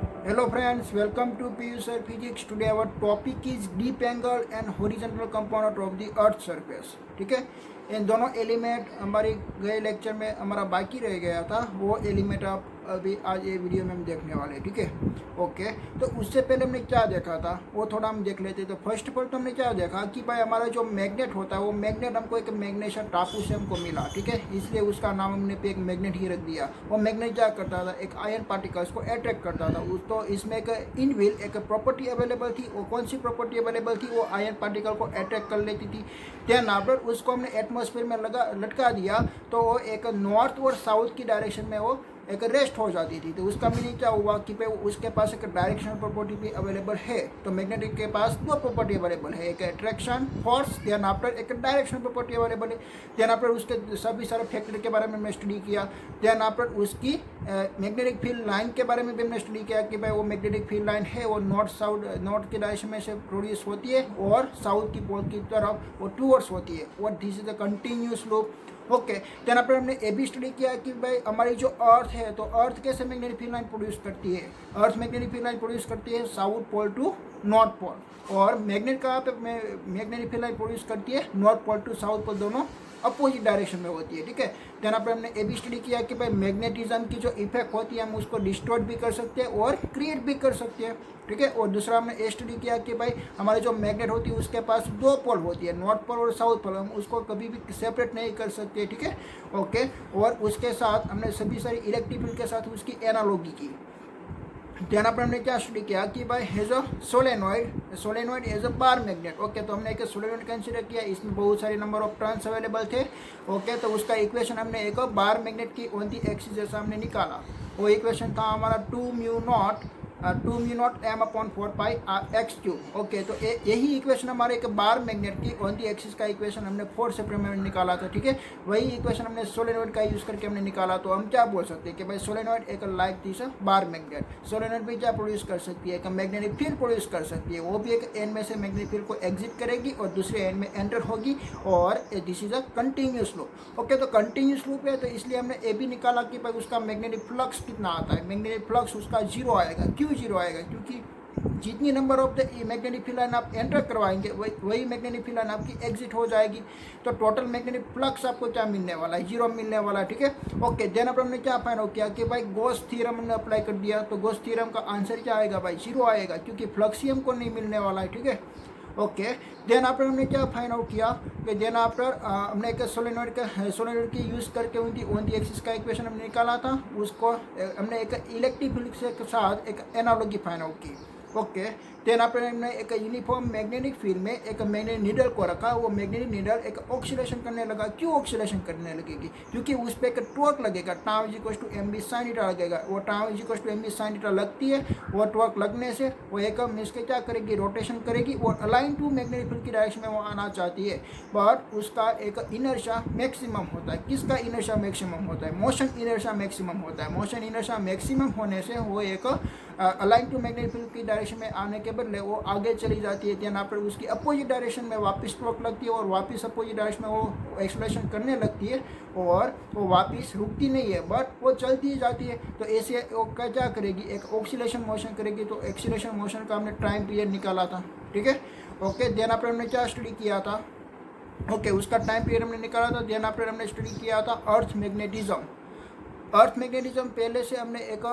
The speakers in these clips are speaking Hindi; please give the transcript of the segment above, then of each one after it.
Hello friends, welcome to PU Sir Physics. Today our topic is deep angle and horizontal component of the earth surface. ठीक है, इन दोनों एलिमेंट हमारे गए लेक्चर में हमारा बाकी रह गया था, वो एलिमेंट आप अभी आज ये वीडियो में हम देखने वाले हैं। ठीक है, ओके। तो उससे पहले हमने क्या देखा था वो थोड़ा हम देख लेते। तो फर्स्ट ऑफ ऑल तो हमने क्या देखा कि भाई हमारा जो मैग्नेट होता है वो मैग्नेट हमको एक मैग्नेशियन टापू से हमको मिला। ठीक है, इसलिए उसका नाम हमने पे एक मैग्नेट ही रख दिया। वो मैग्नेट क्या करता था, एक आयन पार्टिकल्स को अट्रैक्ट करता था। उस तो इसमें एक इनविल एक प्रॉपर्टी अवेलेबल थी। वो कौन सी प्रॉपर्टी अवेलेबल थी, वो आयन पार्टिकल को अट्रैक्ट कर लेती थी। देन आफ्टर उसको हमने एटमॉस्फेयर में लटका दिया तो वो एक नॉर्थ और साउथ की डायरेक्शन में वो एक रेस्ट हो जाती थी। तो उसका मीनिंग क्या हुआ कि भाई उसके पास एक डायरेक्शनल प्रॉपर्टी भी अवेलेबल है। तो मैग्नेटिक के पास दो प्रॉपर्टी अवेलेबल है, एक अट्रैक्शन फोर्स, देन आफ्टर एक डायरेक्शनल प्रॉपर्टी अवेलेबल है। देन आफ्टर उसके सभी सारे फैक्टर के बारे में हमने स्टडी किया। देन आफ्टर उसकी मैग्नेटिक फील्ड लाइन के बारे में भी हमने स्टडी किया कि भाई वो मैग्नेटिक फील्ड लाइन है वो नॉर्थ की डायरेक्शन में से प्रोड्यूस होती है और साउथ की पोल की तरफ वो टूवर्ड्स होती है। और this is a continuous loop. Okay, then पर हमने ये भी स्टडी किया कि भाई हमारी जो अर्थ है तो अर्थ कैसे मैग्नेटिक फील्ड लाइन प्रोड्यूस करती है। Earth magnetic field line produce करती है south pole to north pole. और मैग्नेट कहाँ पे मैग्नेटिक फील्ड लाइन प्रोड्यूस करती है, north pole to south pole, दोनों अपोजिट डायरेक्शन में होती है। ठीक है, देन पर हमने ये भी स्टडी किया कि भाई मैग्नेटिज्म की जो इफेक्ट होती है हम उसको डिस्टॉर्ट भी कर सकते हैं और क्रिएट भी कर सकते हैं। ठीक है, और दूसरा हमने ये स्टडी किया कि भाई हमारे जो मैग्नेट होती है उसके पास दो पोल होती है, नॉर्थ पोल और साउथ पोल, हम उसको कभी भी सेपरेट नहीं कर सकते। ठीक है, ओके। और उसके साथ हमने सभी सारी इलेक्ट्रिक फील्ड के साथ उसकी एनालॉजी की। देन पर हमने क्या स्टडी किया कि भाई has a solenoid as a bar magnet. Okay, तो हमने एक सोलेनॉइड कंसीडर किया, इसमें बहुत सारे नंबर ऑफ टर्न्स अवेलेबल थे। ओके, तो उसका इक्वेशन हमने एक बार मैग्नेट की ऑन दी एक्सिस जैसा हमने निकाला। वो इक्वेशन था हमारा 2 mu naught M upon 4 pi x cube. Okay, तो यही इक्वेशन हमारे एक बार मैग्नेट की ऑन दी एक्सिस का इक्वेशन हमने 4 सेपरेट में निकाला था। ठीक है, वही इक्वेशन हमने सोलेनॉइड का यूज़ करके हमने निकाला। तो हम क्या बोल सकते हैं कि भाई सोलेनॉइड एक like this bar magnet. Solenoid भी क्या प्रोड्यूस कर सकती है, एक मैग्नेटिक फील्ड प्रोड्यूस कर सकती है। वो भी एक एंड में से मैग्नेटिक फील्ड को एग्जिट करेगी और दूसरे एंड में एंटर होगी। और this is a continuous loop. Okay, तो कंटिन्यूस लूप है तो इसलिए हमने ये भी निकाला कि भाई उसका मैग्नेटिक फ्लक्स कितना आता है। मैग्नेटिक फ्लक्स उसका जीरो आएगा। क्यों जीरो आएगा, क्योंकि जितनी number of the magnetic field line आप एंटर करवाएंगे वही मैग्नेटिक फील्ड लाइन आपकी एग्जिट हो जाएगी। तो टोटल मैग्नेटिक फ्लक्स आपको क्या मिलने वाला है, जीरो मिलने वाला है। ठीक है, ओके। देन अब हमने क्या फाइंड आउट किया कि भाई गॉस थ्योरम हमने अप्लाई कर दिया। तो गॉस थ्योरम का आंसर क्या आएगा भाई, जीरो आएगा, क्योंकि फ्लक्स ही हमको नहीं मिलने वाला है। ठीक है, ओके। देन आफ्टर हमने क्या फाइंड आउट किया कि देन आफ्टर हमने एक सोलेनॉइड की यूज़ करके उनकी ऑन दी एक्सिस का इक्वेशन हमने निकाला था। उसको हमने एक इलेक्ट्रिक फील्ड के साथ एक एनालॉजी फाइंड आउट की। ओके, देन आफ्टर हमने एक यूनिफॉर्म मैग्नेटिक फील्ड में एक मैग्नेटिक नीडल को रखा। वो मैग्नेटिक नीडल एक ऑक्सीलेशन करने लगा। क्यों ऑक्सीलेशन करने लगेगी, क्योंकि उस पर एक टॉर्क लगेगा, tau is equal to M B sine theta लगेगा। वो tau is equal to M B sine theta लगती है। वो टॉर्क लगने से वो एक इसके क्या करेगी, रोटेशन करेगी और अलाइन टू मैग्नेटिक फील्ड की डायरेक्शन में वो आना चाहती है। बट उसका एक इनर्शिया मैक्सिमम होता है। किसका इनर्शिया मैक्सिमम होता है, मोशन इनर्शिया मैक्सिमम होता है। मोशन इनर्शिया मैक्सिमम होने से वो एक अलाइन टू मैग्नेटिक फील्ड की डायरेक्शन में आने के बदले वो आगे चली जाती है। देन आफ्टर उसकी अपोजिट डायरेक्शन में वापस टॉर्क लगती है और वापस अपोजिट डायरेक्शन में वो एक्सलेशन करने लगती है और वो वापस रुकती नहीं है बट वो चलती ही जाती है। तो ऐसे वो क्या करेगी, एक ऑक्सीलेशन मोशन करेगी। तो एक्सीलेशन मोशन का हमने टाइम पीरियड निकाला था। ठीक है, ओके। देन आफ्टर हमने क्या स्टडी किया था, ओके, उसका टाइम पीरियड हमने निकाला था। देन आफ्टर हमने स्टडी किया था अर्थ मैग्नेटिज्म। अर्थ मैग्नेटिज्म पहले से हमने एक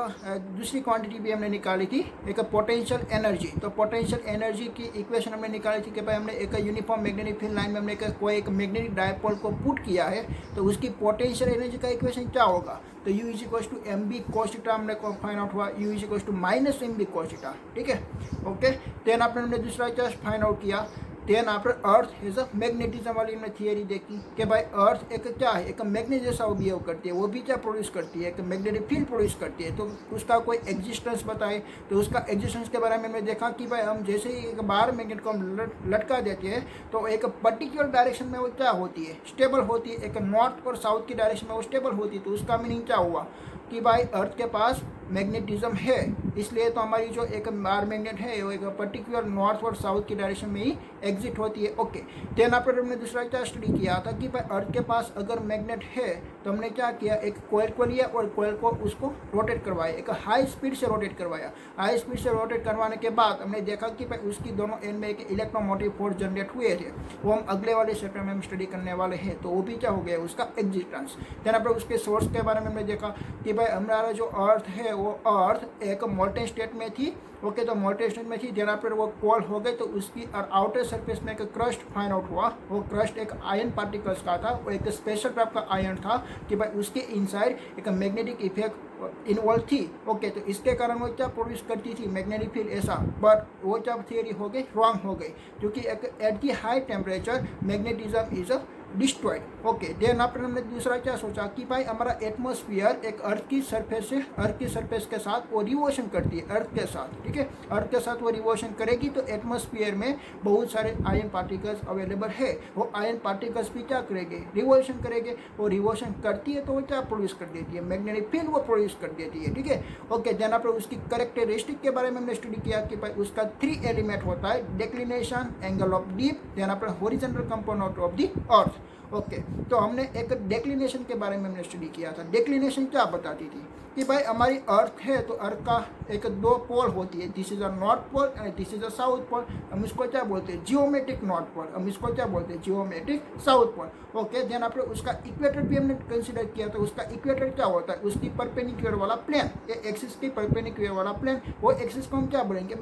दूसरी क्वांटिटी भी हमने निकाली थी, एक पोटेंशियल एनर्जी। तो पोटेंशियल एनर्जी की इक्वेशन हमने निकाली थी कि भाई हमने एक यूनिफॉर्म मैग्नेटिक फील्ड लाइन में हमने कोई एक मैग्नेटिक डायपोल को पुट किया है तो उसकी पोटेंशियल एनर्जी का इक्वेशन क्या होगा। तो U is equal to M B cos theta हमने फाइंड आउट हुआ, U is equal to minus M B cos theta. ठीक है, ओके। देन आपने हमने दूसरा क्या फाइंड आउट किया, then after earth is a magnetism वाली हमने थियरी देखी कि भाई अर्थ एक क्या है, एक मैग्नेट जैसा बिहेव करती है। वो भी क्या प्रोड्यूस करती है, एक मैग्नेटिक फील्ड प्रोड्यूस करती है। तो उसका कोई एग्जिस्टेंस बताए। तो उसका एग्जिस्टेंस के बारे में हमने देखा कि भाई हम जैसे ही एक बार मैग्नेट को हम लटका देते हैं तो एक पर्टिकुलर डायरेक्शन में वो क्या होती है, स्टेबल होती है। एक नॉर्थ और साउथ की डायरेक्शन में वो स्टेबल होती है। तो उसका मीनिंग क्या हुआ कि भाई अर्थ के पास मैग्नेटिज्म है, इसलिए तो हमारी जो एक बार मैग्नेट है वो एक पर्टिकुलर नॉर्थ और साउथ की डायरेक्शन में ही एग्जिट होती है। ओके, देन आफ्टर हमने दूसरा क्या स्टडी किया था कि भाई अर्थ के पास अगर मैग्नेट है तो हमने क्या किया, एक कोयल को लिया और कोयल को उसको रोटेट करवाया, एक हाई स्पीड से रोटेट करवाया। हाई स्पीड से रोटेट करवाने के बाद हमने देखा कि भाई उसकी दोनों एंड में एक इलेक्ट्रोमोटिव फोर्स जनरेट हुए थे, वो हम अगले वाले चैप्टर में हम स्टडी करने वाले हैं। तो वो भी क्या हो गया, उसका एग्जिस्टेंस। देन आफ्टर उसके सोर्स के बारे में हमने देखा कि भाई हमारा जो अर्थ है वो अर्थ एक मोल्टेन स्टेट में थी। ओके, तो मोल्टेन स्टेट में थी, देन आफ्टर वो कोल्ड हो गई तो उसकी आउटर सरफेस में एक क्रस्ट फाइंड आउट हुआ। वो क्रस्ट एक आयन पार्टिकल्स का था, वो एक स्पेशल टाइप का आयन था कि भाई उसके इनसाइड एक मैग्नेटिक इफेक्ट इन्वॉल्व थी। ओके, तो इसके कारण वो क्या प्रोड्यूस करती थी, मैग्नेटिक फील्ड ऐसा। बट वो क्या थियरी हो गई, रॉन्ग हो गई, क्योंकि at the high temperature magnetism is a destroyed. Okay, then after हमने दूसरा क्या सोचा कि भाई हमारा एटमॉस्फेयर एक अर्थ की सरफेस के साथ वो रिवोल्यूशन करती है अर्थ के साथ। ठीक है, अर्थ के साथ वो रिवोल्यूशन करेगी तो एटमॉस्फेयर में बहुत सारे आयन पार्टिकल्स अवेलेबल है। वो आयन पार्टिकल्स भी क्या करेंगे, रिवोल्यूशन करेंगे। वो रिवोल्यूशन करती है तो वो क्या प्रोड्यूस कर देती है, मैग्नेटिक फील्ड वो प्रोड्यूस कर देती है। ठीक है, ओके, देन आफ्टर उसकी कैरेक्टरिस्टिक के बारे में हमने स्टडी किया कि भाई उसका 3 एलिमेंट होता है, declination, angle of dip, then after horizontal component of the earth. Okay, तो हमने एक डेक्लिनेशन के बारे में हमने स्टडी किया था। डेक्लिनेशन क्या बताती थी कि भाई हमारी अर्थ है तो अर्थ का एक 2 पोल होती है, this is a north pole and this is a south pole. हम इसको क्या बोलते हैं, जियोमेट्रिक नॉर्थ पोल, हम इसको क्या बोलते हैं, geometric south pole. Okay, then आपने उसका इक्वेटर भी हमने कंसिडर किया, तो उसका इक्वेटर क्या होता है, उसकी परपेंडिकुलर वाला प्लेन, ये एक्सिस की परपेंडिकुलर वाला प्लेन, वो एक्सिस को हम क्या बोलेंगे,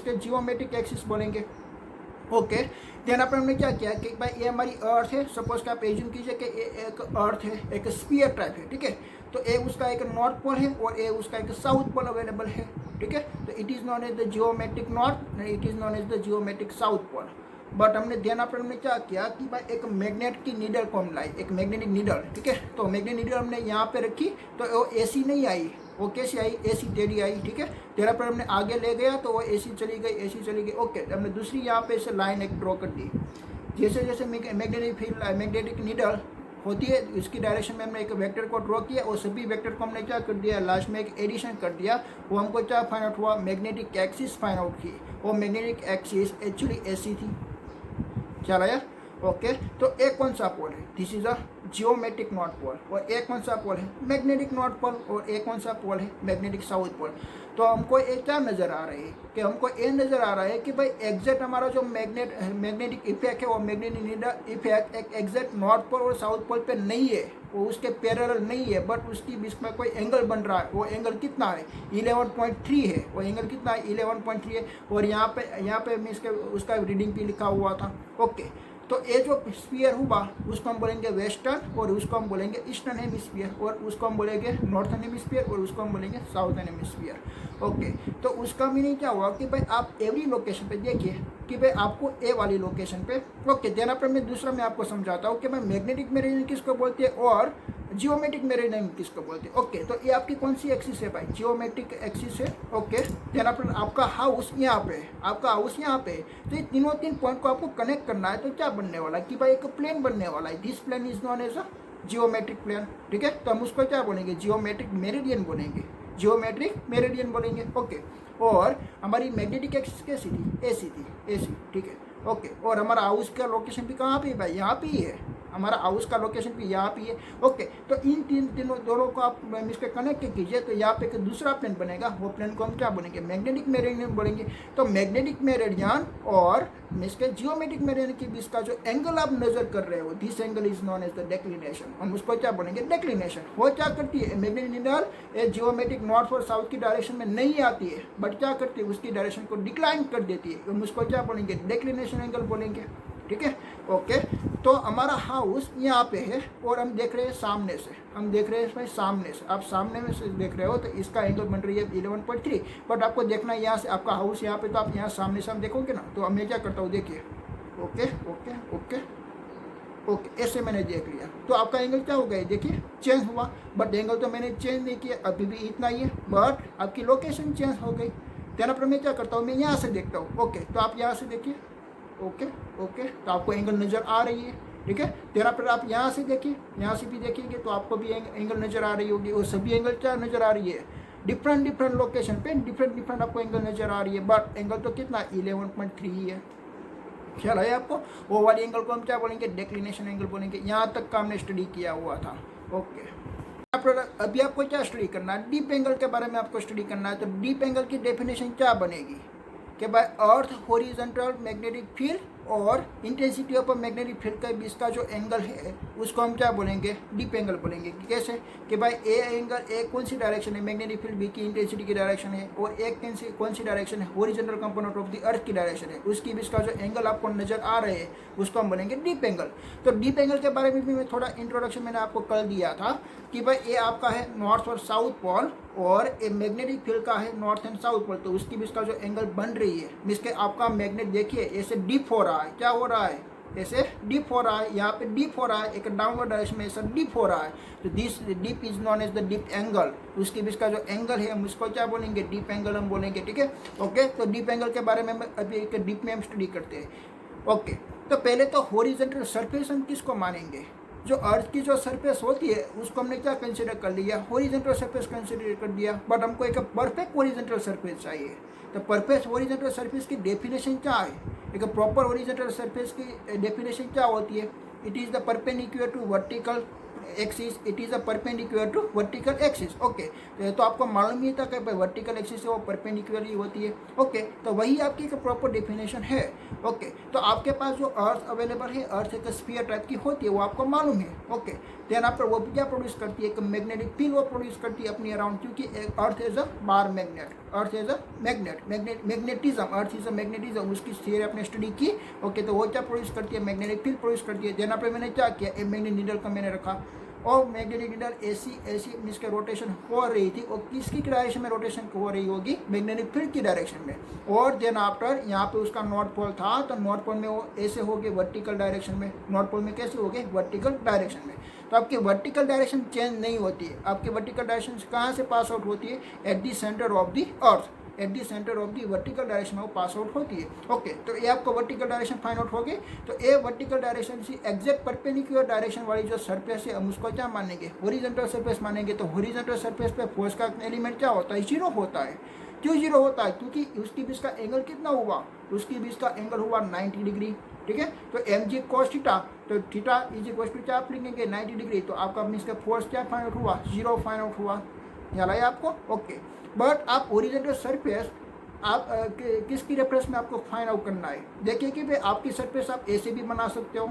जियोमेट्रिक एक्सिस बोलेंगे। ओके, देन अपन हमने क्या किया कि भाई ये हमारी अर्थ है, सपोज कि आप एज्यूम कीजिए कि ये एक अर्थ है, एक स्फीयर टाइप है। ठीक है, तो ए उसका एक नॉर्थ पोल है और ए उसका एक साउथ पोल अवेलेबल है। ठीक है, तो it is known as the geometric north, it is known as the geometric south pole. But हमने ध्यान पर हमने क्या किया कि भाई एक मैग्नेट की नीडल को हम लाई, एक मैग्नेटिक नीडल। ठीक है, तो मैग्नेटिक नीडल हमने यहाँ पे रखी तो वो एसी नहीं आई, वो कैसी आई, एसी टेढ़ी आई। ठीक है, तेरा पर हमने आगे ले गया तो वो एसी चली गई। ओके, तो हमने दूसरी यहाँ पे से लाइन एक ड्रॉ कर दी। जैसे जैसे मैग्नेटिक फील्ड मैग्नेटिक नीडल होती है इसकी डायरेक्शन में हमने एक वेक्टर को ड्रॉ किया और सभी वेक्टर को हमने क्या कर दिया, लास्ट में एक एडिशन कर दिया। वो हमको क्या फाइंड आउट हुआ, मैग्नेटिक एक्सिस फाइंड आउट की। वो मैग्नेटिक एक्सिस एक्चुअली एसी थी। चला यार, ओके, तो एक कौन सा पोल है, this is a geometric north pole, और एक कौन सा पोल है, मैग्नेटिक नॉर्थ पोल, और एक कौन सा पोल है, मैग्नेटिक साउथ पोल। तो हमको ये क्या नज़र आ रहा है कि हमको ये नज़र आ रहा है कि भाई एग्जैक्ट हमारा जो मैग्नेटिक इफेक्ट है वो मैग्नेटिक इफेक्ट एक एग्जैक्ट नॉर्थ पोल और साउथ पोल पे नहीं है, वो उसके पैरेलल नहीं है, बट उसकी बीच में कोई एंगल बन रहा है। वो एंगल कितना है, 11.3 है। वो एंगल कितना है, 11.3 है। और यहाँ पे मीन्स के उसका रीडिंग भी लिखा हुआ था। ओके, तो ये जो स्फीयर हुआ उसको हम बोलेंगे वेस्टर्न, और उसको हम बोलेंगे ईस्टर्न हेमिस्फीयर, और उसको हम बोलेंगे नॉर्थन हेमिस्फीयर, और उसको हम बोलेंगे साउथर्न हेमिस्फीयर। ओके, तो उसका मीनिंग क्या हुआ कि भाई आप एवरी लोकेशन पे देखिए कि भाई आपको ए वाली लोकेशन पे। ओके, देना पर मैं दूसरा मैं आपको समझाता हूँ कि मैं मैग्नेटिक मेरिडियन किसको बोलते हैं और जियोमेट्रिक मेरिडियन किसको बोलते हैं। ओके, तो ये आपकी कौन सी एक्सिस है भाई, जियोमेट्रिक एक्सिस है। ओके, देना पर आपका हाउस यहाँ पे है, आपका हाउस यहाँ पे है। तो ये तीन पॉइंट को आपको कनेक्ट करना है, तो क्या बनने वाला है कि भाई एक प्लेन बनने वाला है। This plane is known as a geometric plane. ठीक है, तो हम उसको क्या बोलेंगे, जियोमेट्रिक मेरिडियन बोलेंगे, जियोमेट्रिक मेरिडियन बोलेंगे। ओके, और हमारी मैग्नेटिक एक्सिस कैसी थी, एसी थी, एसी। ठीक है, ओके, और हमारा हाउस का लोकेशन भी कहाँ पे है भाई, यहाँ पे ही है, हमारा हाउस का लोकेशन भी यहाँ पे है। ओके, तो इन तीनों दोनों को आप इसके कनेक्ट कीजिए तो यहाँ पे एक दूसरा प्लेन बनेगा। वो प्लेन को हम क्या बोलेंगे, मैग्नेटिक मेरिडियन बोलेंगे। तो मैग्नेटिक मेरिडियन और इसके जियोमेट्रिक मेरिडियन के बीच का जो एंगल आप नजर कर रहे हो, this angle is known as the declination. हम उसको क्या बोलेंगे, डेक्लिनेशन। वो क्या करती है, मैग्नेटिक नीडल जियोमेट्रिक नॉर्थ और साउथ की डायरेक्शन में नहीं आती है, बट क्या करती है, उसकी डायरेक्शन को डिक्लाइन कर देती है। हम उसको क्या बोलेंगे, डेक्लिनेशन एंगल बोलेंगे। ठीक है, ओके, तो हमारा हाउस यहाँ पे है और हम देख रहे हैं सामने से, हम देख रहे हैं इसमें सामने से, आप सामने में से देख रहे हो तो इसका एंगल बन रही है 11.3। बट आपको देखना है यहाँ से, आपका हाउस यहाँ पे, तो आप यहाँ सामने से हम देखोगे ना। तो अब मैं क्या करता हूँ, देखिए, ओके ओके ओके ओके, ऐसे मैंने देख लिया तो आपका एंगल क्या हो गया, देखिए चेंज हुआ। बट एंगल तो मैंने चेंज नहीं किया, अभी भी इतना ही है, बट आपकी लोकेशन चेंज हो गई। देन पर मैं क्या करता हूँ, मैं यहाँ से देखता हूँ। ओके, तो आप यहाँ से देखिए, ओके ओके, तो आपको एंगल नज़र आ रही है। ठीक है, तेरा पर आप यहाँ से देखिए, यहाँ से भी देखेंगे तो आपको भी एंगल नज़र आ रही होगी, और सभी एंगल क्या नज़र आ रही है, डिफरेंट डिफरेंट लोकेशन पे डिफरेंट डिफरेंट आपको एंगल नजर आ रही है, बट एंगल तो कितना 11.3 ही है। ख्याल है आपको? वो वाली एंगल को हम क्या बोलेंगे, डिक्लिनेशन एंगल बोलेंगे। यहाँ तक का हमने स्टडी किया हुआ था। ओके, अभी आपको क्या स्टडी करना है, डीप एंगल के बारे में आपको स्टडी करना है। तो डीप एंगल की डेफिनेशन क्या बनेगी कि बाय अर्थ हॉरिजॉन्टल मैग्नेटिक फील्ड और इंटेंसिटी ऑफ मैग्नेटिक फील्ड के बीच का जो एंगल है उसको हम क्या बोलेंगे, डीप एंगल बोलेंगे। कैसे कि भाई ए एंगल ए कौन सी डायरेक्शन है, मैग्नेटिक फील्ड बी की इंटेंसिटी की डायरेक्शन है, और एक कौन सी डायरेक्शन है, हॉरिजॉन्टल कंपोनेंट ऑफ द अर्थ की डायरेक्शन है, उसके बीच का जो एंगल आपको नजर आ रहे हैं उसको हम बोलेंगे डीप एंगल। तो डीप एंगल के बारे में भी मैं थोड़ा इंट्रोडक्शन मैंने आपको कल दिया था कि भाई ये आपका है नॉर्थ और साउथ पोल, और ए मैग्नेटिक फील्ड का है नॉर्थ एंड साउथ पोल। तो उसके बीच का जो एंगल बन रही है, मीन्स के आपका मैग्नेट देखिए ऐसे डीप हो रहा है, क्या हो रहा है, ऐसे डीप हो रहा है, यहाँ पे डीप हो रहा है, एक डाउनवर्ड डायरेक्शन में ऐसा डीप हो रहा है। तो this dip is known as the dip angle. उसके बीच का जो एंगल है हम उसको क्या बोलेंगे, डीप एंगल हम बोलेंगे। ठीक है, ओके। तो डीप एंगल के बारे में अभी एक डीप में हम स्टडी करते हैं। ओके, तो पहले तो हॉरिजॉन्टल सरफेस हम किसको मानेंगे, जो अर्थ की जो सरफेस होती है उसको हमने क्या कंसीडर कर लिया, हॉरिजॉन्टल सरफेस कंसीडर कर दिया। बट हमको एक परफेक्ट हॉरिजॉन्टल सरफेस चाहिए। तो परफेक्ट हॉरिजॉन्टल सरफेस की डेफिनेशन क्या है, एक प्रॉपर हॉरिजॉन्टल सरफेस की डेफिनेशन क्या होती है, it is the perpendicular to vertical axis, it is a perpendicular to vertical axis. Okay, तो आपको मालूम ही था कि वर्टिकल एक्सिस है वो परपेंडिकुलर ही होती है। ओके, तो वही आपकी एक प्रॉपर डेफिनेशन है। ओके, तो आपके पास जो अर्थ अवेलेबल है, अर्थ एक स्फीयर टाइप की होती है, वो आपको मालूम है। ओके, देन आप वो क्या प्रोड्यूस करती है, एक मैग्नेटिक फील्ड वो प्रोड्यूस करती है अपनी अराउंड, क्योंकि अर्थ is a bar magnet, earth is a magnetism, earth is a magnetism, उसकी थियरी आपने स्टडी की। ओके, तो वो क्या प्रोड्यूस करती है, मैग्नेटिक फील्ड प्रोड्यूस करती है। देन आपने मैंने क्या किया, मैग्नेटिक नीडल का मैंने रखा, और मैग्नेटिक नीडल ऐसी मीन्स के रोटेशन हो रही थी, और किसकी डायरेक्शन में रोटेशन हो रही होगी, मैग्नेटिक फील्ड की डायरेक्शन में। और देन आफ्टर यहाँ पे उसका नॉर्थ पोल था, तो नॉर्थ पोल में वो ऐसे हो गए वर्टिकल डायरेक्शन में, नॉर्थ पोल में कैसे हो गए, वर्टिकल डायरेक्शन में। तो आपकी वर्टिकल डायरेक्शन चेंज नहीं होती है, आपकी वर्टिकल डायरेक्शन कहाँ से पास आउट होती है, at the centre of the earth, at the centre of the vertical direction में वो पास आउट होती है। ओके, तो ये आपको वर्टिकल डायरेक्शन फाइंड आउट हो गई। तो ये वर्टिकल डायरेक्शन से एग्जैक्ट परपेंडिकुलर डायरेक्शन वाली जो सरफेस है हम उसको क्या मानेंगे, हॉरिजॉन्टल सरफेस मानेंगे। तो हॉरिजॉन्टल सरफेस पे फोर्स का एलिमेंट क्या होता है, जीरो होता है। क्यों जीरो होता है, क्योंकि उसके बीच का एंगल कितना हुआ, उसके बीच का एंगल हुआ 90 डिग्री। ठीक है, तो एम जी कॉस थीटा, तो थीटा इज इक्वल टू क्या आप लिखेंगे, 90 डिग्री। तो आपका मीन्स का फोर्स क्या फाइंड आउट हुआ, जीरो फाइंड आउट हुआ। याद आया आपको? ओके, बट आप हॉरिजॉन्टल सरफेस आप किसकी रेफरेंस में आपको फाइंड आउट करना है, देखिए कि भाई आपकी सरफेस आप ऐसे भी बना सकते हो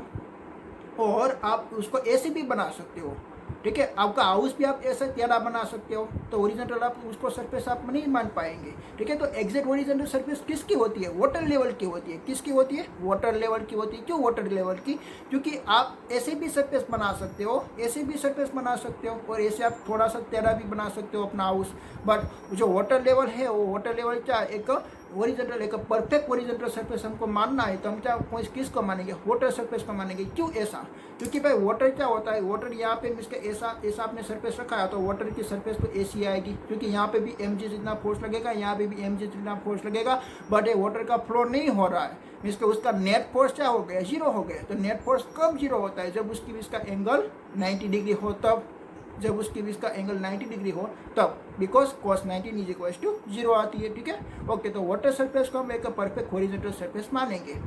और आप उसको ऐसे भी बना सकते हो। ठीक है, आपका हाउस भी आप ऐसा टेढ़ा बना सकते हो, तो ओरिजिनल आप उसको सरफेस आप नहीं मान पाएंगे। ठीक है, तो एग्जैक्ट ओरिजिनल सरफेस किसकी होती है, वाटर लेवल की होती है। किसकी होती है, वाटर लेवल की होती है। क्यों वाटर लेवल की, क्योंकि आप ऐसे भी सरफेस बना सकते हो, ऐसे भी सरफेस बना सकते हो, और ऐसे आप थोड़ा सा टेढ़ा भी बना सकते हो अपना हाउस। बट जो वाटर लेवल है वो वाटर लेवल क्या, एक ओरिजिनल, एक परफेक्ट ओरिजिनल सरफेस हमको मानना है, तो हम क्या किसको मानेंगे, वाटर सरफेस को मानेंगे। क्यों ऐसा, क्योंकि भाई वाटर क्या होता है, वाटर यहाँ पे मीन्स के ऐसा आपने सरफेस रखा है, तो वाटर की सरफेस तो ऐसी आएगी, क्योंकि यहाँ पे भी mg जितना फोर्स लगेगा, यहाँ पे भी mg जितना फोर्स लगेगा। बट ये वाटर का फ्लो नहीं हो रहा है, मीन्स के उसका नेट फोर्स क्या हो गया, जीरो हो गया। तो नेट फोर्स कब जीरो होता है, जब उसकी इसका एंगल 90 डिग्री हो, तब जब उसके बीच का एंगल 90 डिग्री हो तब, because cos 19 is equal to zero आती है। ठीक है, ओके, तो वाटर सरफेस को हम एक परफेक्ट हॉरिजॉन्टल सरफेस मानेंगे।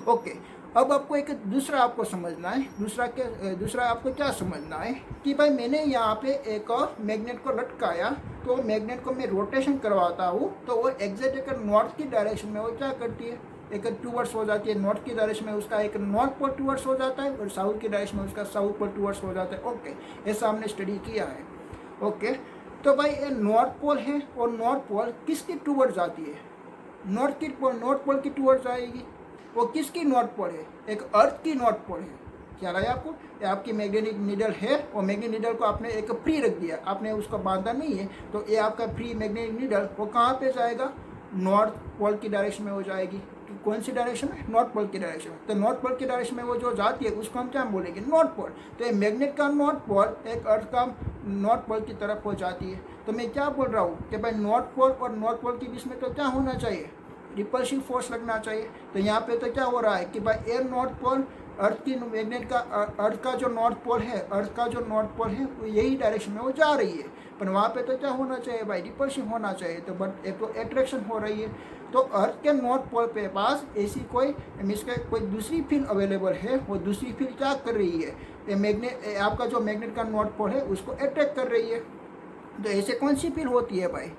ओके, अब आपको एक दूसरा आपको समझना है, दूसरा आपको क्या समझना है कि भाई मैंने यहाँ पे एक और मैग्नेट को लटकाया, तो मैग्नेट को मैं रोटेशन करवाता हूँ, तो वो एग्जैक्ट एक नॉर्थ की डायरेक्शन में वो क्या करती है, एक टूवर्ड्स हो जाती है। नॉर्थ की डायरेक्शन में उसका एक नॉर्थ पोल टूवर्ड्स हो जाता है, और साउथ की डायरेक्शन में उसका साउथ पोल टूवर्ड्स हो जाता है। ओके, ऐसा हमने स्टडी किया है। ओके, तो भाई ये नॉर्थ पोल है, और नॉर्थ पोल किसकी टूवर्ड्स जाती है, नॉर्थ पोल की टूवर्ड्स आएगी। वो किसकी नॉर्थ पोल है, एक अर्थ की नॉर्थ पोल है। क्या लगा आपको, ये आपकी मैग्नेटिक नीडल है, और मैग्नेटिक नीडल को आपने एक फ्री रख दिया, आपने उसको बांधा नहीं है, तो ये आपका फ्री मैग्नेटिक नीडल वो कहाँ पे जाएगा, नॉर्थ पोल की डायरेक्शन में हो जाएगी। कौन सी डायरेक्शन में, नॉर्थ पोल की डायरेक्शन में। तो नॉर्थ पोल की डायरेक्शन में वो जो जाती है उसको हम क्या बोलेंगे, नॉर्थ पोल। तो ये मैग्नेट का नॉर्थ पोल एक अर्थ का नॉर्थ पोल की तरफ हो जाती है। तो मैं क्या बोल रहा हूँ कि भाई नॉर्थ पोल और नॉर्थ पोल के बीच में तो क्या होना चाहिए, रिपल्सिव फोर्स लगना चाहिए। तो यहाँ पे तो क्या हो रहा है कि भाई ए नॉर्थ पोल अर्थ की मैग्नेट का अर्थ का जो नॉर्थ पोल है, अर्थ का जो नॉर्थ पोल है वो यही डायरेक्शन में वो जा रही है, पर वहाँ पे तो क्या होना चाहिए भाई, रिपल्शन होना चाहिए, तो बट एक तो अट्रैक्शन हो रही है। तो अर्थ के नॉर्थ पोल पे पास ऐसी कोई मीन्स के कोई दूसरी फील्ड अवेलेबल है, वो दूसरी फील्ड क्या कर रही है, ये मैग्नेट आपका जो मैग्नेट का नॉर्थ पोल है उसको अट्रैक्ट कर रही है। तो ऐसे कौन सी फील्ड होती है भाई,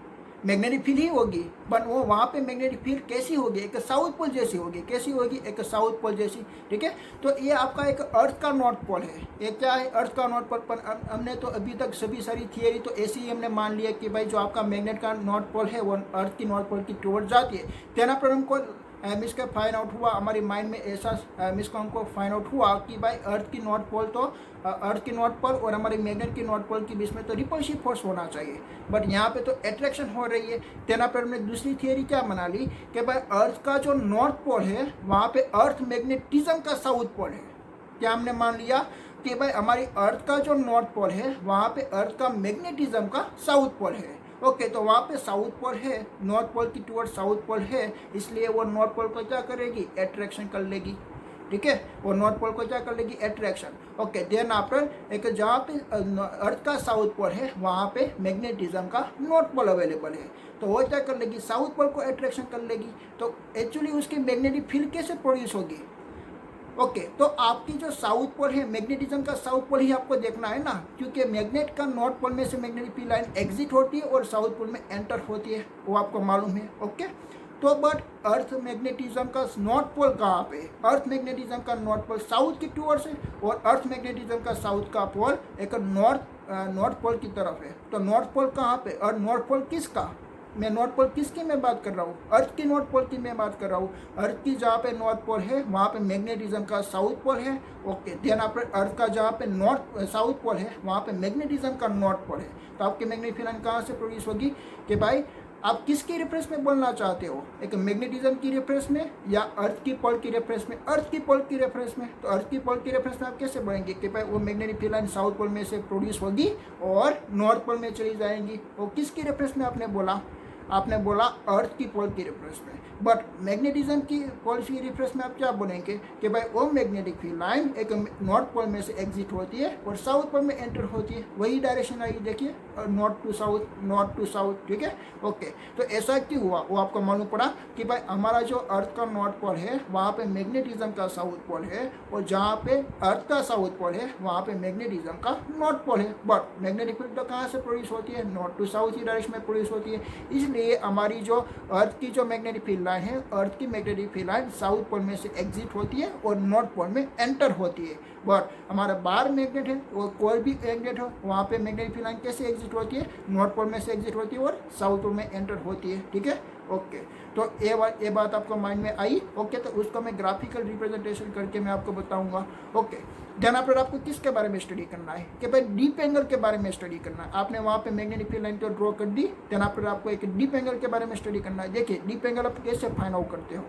मैग्नेटिक फील्ड ही होगी, बट वो वहाँ पे मैग्नेटिक फील्ड कैसी होगी, एक साउथ पोल जैसी होगी, कैसी होगी, एक साउथ पोल जैसी, ठीक है। तो ये आपका एक अर्थ का नॉर्थ पोल है, ये क्या है, अर्थ का नॉर्थ पोल। पर हमने तो अभी तक सभी सारी थियरी तो ऐसी ही हमने मान लिया कि भाई जो आपका मैग्नेट का नॉर्थ पोल है वो अर्थ की नॉर्थ पोल की टुवर्ड जाती है। तेना पर हमको मिस का फाइंड आउट हुआ, हमारी माइंड में ऐसा मिस का हमको फाइंड आउट हुआ कि भाई अर्थ की नॉर्थ पोल तो अर्थ की नॉर्थ पोल और हमारे मैग्नेट की नॉर्थ पोल के बीच में तो रिपल्सिव फोर्स होना चाहिए, बट यहाँ पे तो अट्रैक्शन हो रही है। तेना पर हमने दूसरी थियरी क्या बना ली कि भाई अर्थ का जो नॉर्थ पोल है वहाँ पे अर्थ मैग्नेटिज्म का साउथ पोल है। क्या हमने मान लिया कि भाई हमारी अर्थ का जो नॉर्थ पोल है वहाँ पे अर्थ का मैग्नेटिज्म का साउथ पोल है। ओके, तो वहाँ पे साउथ पोल है, नॉर्थ पोल की टुवर्ड साउथ पोल है, इसलिए वो नॉर्थ पोल को क्या करेगी, अट्रैक्शन कर लेगी, ठीक है, वो नॉर्थ पोल को क्या कर लेगी, अट्रैक्शन। ओके, देन आफ्टर एक जहाँ पे अर्थ का साउथ पोल है वहाँ पे मैग्नेटिज्म का नॉर्थ पोल अवेलेबल है, तो वो क्या कर लेगी, साउथ पोल को अट्रैक्शन कर लेगी। तो एक्चुअली उसकी मैग्नेटिक फील्ड कैसे प्रोड्यूस होगी। ओके, तो आपकी जो साउथ पोल है मैग्नेटिज्म का साउथ पोल ही आपको देखना है ना, क्योंकि मैग्नेट का नॉर्थ पोल में से मैग्नेटिक फील्ड लाइन एग्जिट होती है और साउथ पोल में एंटर होती है, वो आपको मालूम है। ओके, तो बट अर्थ मैग्नेटिज्म का नॉर्थ पोल कहाँ पे, अर्थ मैग्नेटिज्म का नॉर्थ पोल साउथ की टूवर्ड्स है और अर्थ मैग्नेटिज्म का साउथ का पोल एक नॉर्थ पोल की तरफ है। तो नॉर्थ पोल कहाँ पे, और नॉर्थ पोल किसका, मैं नॉर्थ पोल किसकी मैं बात कर रहा हूँ, अर्थ की नॉर्थ पोल की मैं बात कर रहा हूँ। अर्थ की जहाँ पे नॉर्थ पोल है वहाँ पे मैग्नेटिज्म का साउथ पोल है। ओके, देन आप अर्थ का जहाँ पे नॉर्थ साउथ पोल है वहाँ पे मैग्नेटिज्म का नॉर्थ पोल है। तो आपकी मैग्नेटिक फील्ड कहाँ से प्रोड्यूस होगी कि भाई आप किसके रेफरेंस में बोलना चाहते हो, एक मैग्नेटिज्म की रेफरेंस में या अर्थ की पोल की रेफरेंस में, अर्थ की पोल की रेफरेंस में। तो अर्थ की पोल की रेफरेंस में आप कैसे बोलेंगे कि भाई वो magnetic field line south pole में से प्रोड्यूस होगी और नॉर्थ पोल में चली जाएंगी। वो किसकी रेफरेंस में आपने बोला, आपने बोला अर्थ की पोल की रेफरेंस में। बट मैग्नेटिज्म की पोल की रेफरेंस में आप क्या बोलेंगे कि भाई वो मैग्नेटिक फील्ड लाइन एक नॉर्थ पोल में से एग्जिट होती है और साउथ पोल में एंटर होती है, वही डायरेक्शन आई देखिए, north to south, north to south, ठीक है। ओके, तो ऐसा क्यों हुआ वो आपको मालूम पड़ा कि भाई हमारा जो अर्थ का नॉर्थ पोल है वहाँ पे मैग्नेटिज्म का साउथ पोल है और जहाँ पे अर्थ का साउथ पोल है वहाँ पे मैग्नेटिज्म का नॉर्थ पोल है। बट मैग्नेटिक फील्ड तो कहाँ से प्रोड्यूस होती है, नॉर्थ टू साउथ ही डायरेक्शन में प्रोड्यूस होती है। इसलिए हमारी जो अर्थ की जो मैग्नेटिक फील्ड लाइन है, अर्थ की magnetic field line south pole में से एग्जिट होती है और नॉर्थ पोल में एंटर होती है। बट हमारा बार मैग्नेट है, वो कोई भी मैग्नेट हो वहाँ पे मैग्नेटिक फील्ड लाइन कैसे एग्जिट होती है, नॉर्थ पोल में से एग्जिट होती है और साउथ पोल में एंटर होती है, ठीक है। ओके, तो ये बात आपको माइंड में आई। ओके, तो उसको मैं ग्राफिकल रिप्रेजेंटेशन करके मैं आपको बताऊंगा। ओके, देन आफ्टर आपको किसके बारे में स्टडी करना है कि भाई डीप एंगल के बारे में स्टडी करना है। आपने वहाँ पे मैग्नेटिक फील्ड लाइन तो ड्रॉ कर दी, देन आफ्टर आपको एक डीप एंगल के बारे में स्टडी करना है। देखिए डीप एंगल आप कैसे फाइंड आउट करते हो।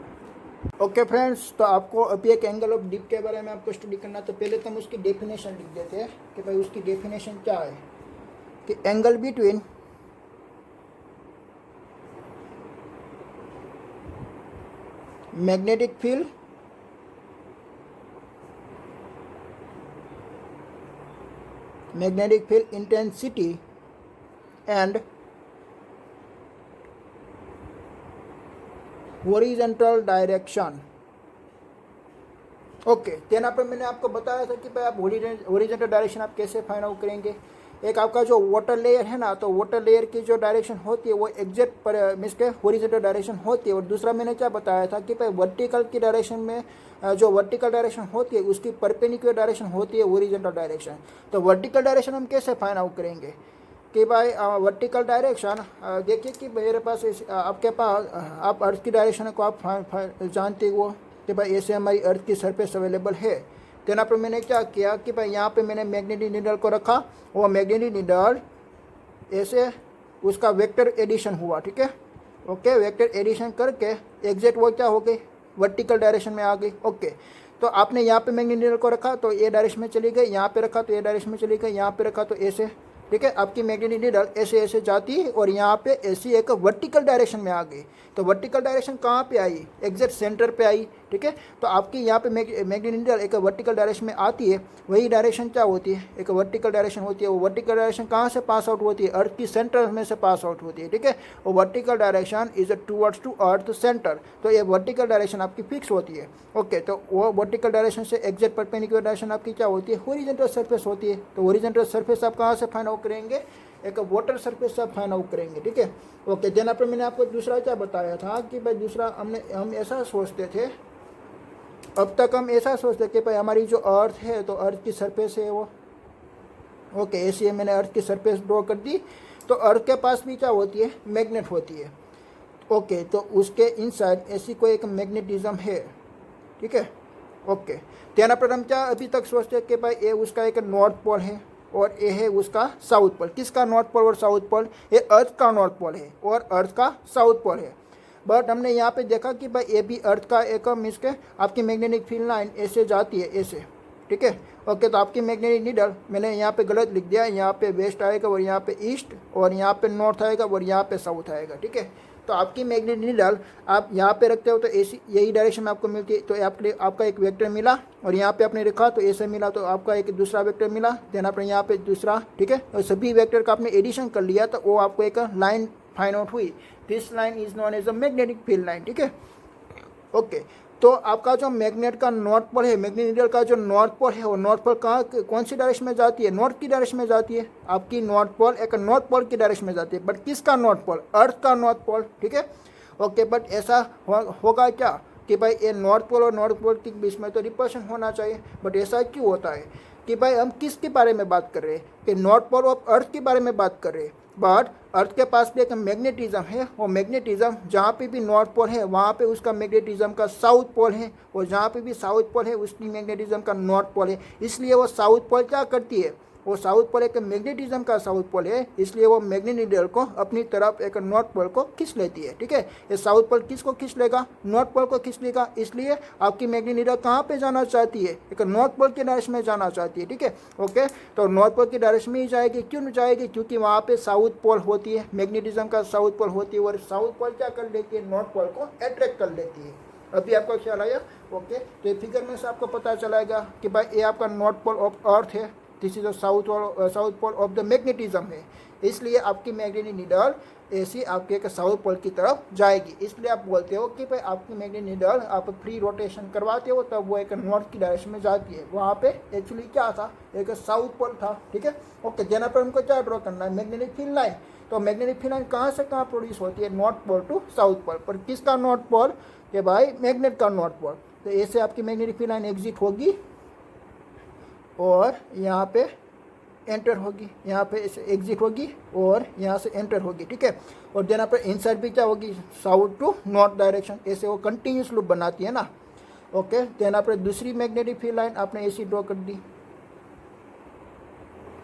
ओके फ्रेंड्स, तो आपको अभी एक एंगल ऑफ डीप के बारे में आपको स्टडी करना, तो पहले तो हम उसकी डेफिनेशन लिख देते हैं कि भाई उसकी डेफिनेशन क्या है कि angle between magnetic field intensity and horizontal direction. Okay, then पर मैंने आपको बताया था कि भाई आप हॉरिजॉन्टल डायरेक्शन आप कैसे फाइंड आउट करेंगे। एक आपका जो वाटर लेयर है ना, तो वाटर लेयर की जो डायरेक्शन होती है वो एग्जैक्ट पर मीन्स के हॉरिजॉन्टल डायरेक्शन होती है। और दूसरा मैंने क्या बताया था कि भाई वर्टिकल की डायरेक्शन में जो वर्टिकल डायरेक्शन होती है उसकी परपेंडिकुलर डायरेक्शन होती है हॉरिजॉन्टल डायरेक्शन। तो वर्टिकल डायरेक्शन हम कैसे फाइंड आउट करेंगे कि भाई वर्टिकल डायरेक्शन, देखिए कि मेरे पास आपके पास आप अर्थ की डायरेक्शन को आप जानते हो कि भाई ऐसे हमारी अर्थ की सरफेस अवेलेबल है। तो यहाँ पर मैंने क्या किया कि भाई यहाँ पे मैंने मैग्नेटिक नीडल को रखा, वो मैग्नेटिक नीडल ऐसे उसका वेक्टर एडिशन हुआ, ठीक है। ओके, वेक्टर एडिशन करके एग्जैक्ट वो क्या हो गई, वर्टिकल डायरेक्शन में आ गई। ओके, तो आपने यहाँ पे मैग्नेटिक नीडल को रखा तो ये डायरेक्शन में चली गई, यहाँ पे रखा तो ये डायरेक्शन में चली गई, यहाँ पे रखा तो ऐसे, ठीक है। आपकी मैग्नेटिक नीडल ऐसे ऐसे जाती है और यहाँ पे ऐसी एक वर्टिकल डायरेक्शन में आ गई। तो वर्टिकल डायरेक्शन कहाँ पे आई, एग्जैक्ट सेंटर पे आई, ठीक है। तो आपकी यहाँ पे मैग्नेटिक नीडल एक वर्टिकल डायरेक्शन में आती है, वही डायरेक्शन क्या होती है, एक वर्टिकल डायरेक्शन होती है। वो वर्टिकल डायरेक्शन कहाँ से पास आउट होती है, अर्थ की सेंटर में से पास आउट होती है, ठीक है। वो vertical direction is towards to earth centre, तो ये वर्टिकल डायरेक्शन आपकी फिक्स होती है। ओके, तो वो वर्टिकल डायरेक्शन से एग्जैक्ट परपेंडिकुलर डायरेक्शन आपकी क्या होती है, हॉरिजॉन्टल सरफेस होती है। तो हॉरिजॉन्टल सरफेस आप कहाँ से फाइंड आउट करेंगे, एक वाटर सरफेस से फाइंड आउट करेंगे, ठीक है। ओके, देन पर मैंने आपको दूसरा क्या बताया था कि भाई दूसरा हम ऐसा सोचते थे, अब तक हम ऐसा सोचते कि भाई हमारी जो अर्थ है तो अर्थ की सरफेस है वो, ओके, ऐसे मैंने अर्थ की सरफेस ड्रॉ कर दी। तो अर्थ के पास भी क्या होती है, मैग्नेट होती है। ओके, तो उसके इनसाइड ऐसी कोई एक मैग्नेटिज्म है, ठीक है। ओके, तेना पर हम क्या अभी तक सोचते हैं कि भाई ये उसका एक नॉर्थ पोल है और ये है उसका साउथ पोल। किसका नॉर्थ पोल और साउथ पोल, ये अर्थ का नॉर्थ पोल है और अर्थ का साउथ पोल है। बट हमने यहाँ पे देखा कि भाई ये भी अर्थ का एक मीन्स के आपकी मैग्नेटिक फील्ड लाइन ऐसे जाती है, ऐसे, ठीक है। ओके, तो आपकी मैग्नेटिक नीडल मैंने यहाँ पे गलत लिख दिया, यहाँ पे वेस्ट आएगा और यहाँ पे ईस्ट और यहाँ पे नॉर्थ आएगा और यहाँ पे साउथ आएगा, ठीक है। तो आपकी मैग्नेटिक नीडल आप यहाँ पे रखते हो तो ऐसी यही डायरेक्शन में आपको मिलती है। तो आपका एक वेक्टर मिला और यहाँ पे आपने रखा तो ऐसे मिला, तो आपका एक दूसरा वेक्टर मिला, देन आपने यहाँ पे दूसरा, ठीक है। और सभी वेक्टर का आपने एडिशन कर लिया तो वो आपको एक लाइन फाइंड आउट हुई। This line is known as a magnetic field line, ठीक है। ओके, तो आपका जो मैग्नेट का नॉर्थ पोल है, मैग्नेटिक नीडल का जो नॉर्थ पोल है, वो नॉर्थ पोल कहाँ कौन सी डायरेक्शन में जाती है, नॉर्थ की डायरेक्शन में जाती है। आपकी नॉर्थ पोल एक नॉर्थ पोल की डायरेक्शन में जाती है, बट किसका नॉर्थ पोल, अर्थ का नॉर्थ पोल, ठीक है। ओके, बट ऐसा होगा क्या कि भाई ये नॉर्थ पोल और नॉर्थ पोल के बीच में तो रिपल्शन होना चाहिए, बट ऐसा क्यों होता है कि भाई हम किसके बारे में बात कर रहे हैं, कि नॉर्थ पोल ऑफ अर्थ के बारे में बात कर रहे हैं। बट अर्थ के पास भी एक मैग्नेटिज्म है, वो मैग्नेटिज्म जहाँ पे भी नॉर्थ पोल है वहाँ पे उसका मैग्नेटिज्म का साउथ पोल है, और जहाँ पे भी साउथ पोल है उसकी मैग्नेटिज्म का नॉर्थ पोल है। इसलिए वो साउथ पोल क्या करती है, वो साउथ पोल एक मैग्नेटिज्म का साउथ पोल है, इसलिए वो मैग्नेटिक नीडल को अपनी तरफ एक नॉर्थ पोल को खींच लेती है, ठीक है। ये साउथ पोल किसको खींच लेगा, नॉर्थ पोल को खींच लेगा। इसलिए आपकी मैग्नेटिक नीडल कहाँ पे जाना चाहती है, एक नॉर्थ पोल के डायरेक्शन में जाना चाहती है, ठीक है। ओके, तो नॉर्थ पोल की डायरेक्शन में ही जाएगी। क्यों नहीं जाएगी, क्योंकि वहाँ पे साउथ पोल होती है, मैग्नेटिज्म का साउथ पोल होती है, और साउथ पोल क्या कर लेती है, नॉर्थ पोल को अट्रैक्ट कर लेती है। अभी आपको ख्याल आया। ओके, तो फिगर में से आपको पता चलाएगा कि भाई ये आपका नॉर्थ पोल ऑफ अर्थ है, this is south pole of the magnetism है। इसलिए आपकी मैग्नेटिक नीडल ऐसी आपके एक साउथ पोल की तरफ जाएगी। इसलिए आप बोलते हो कि भाई आपकी मैग्नेटिक नीडल आप फ्री रोटेशन करवाते हो तब वो एक नॉर्थ की डायरेक्शन में जाती है। वहाँ पे एक्चुअली क्या था, एक साउथ पोल था, ठीक है। ओके, देना पर हमको क्या ड्रॉ करना है, मैग्नेटिक फील्ड लाइन। तो मैग्नेटिक फील्ड लाइन कहाँ से कहाँ प्रोड्यूस होती है, north pole to south pole. पर किसका नॉर्थ पोल, कि भाई मैग्नेट का नॉर्थ पोल। तो ऐसे आपकी मैग्नेटिक फील्ड लाइन एग्जिट होगी और यहाँ पे एंटर होगी, यहाँ पे एग्जिट होगी और यहाँ से एंटर होगी, ठीक है। और देना पर इनसाइड भी क्या होगी, साउथ टू नॉर्थ डायरेक्शन, ऐसे वो कंटिन्यूस लूप बनाती है ना। ओके, देना पर दूसरी मैग्नेटिक फील्ड लाइन आपने ऐसी ड्रॉ कर दी।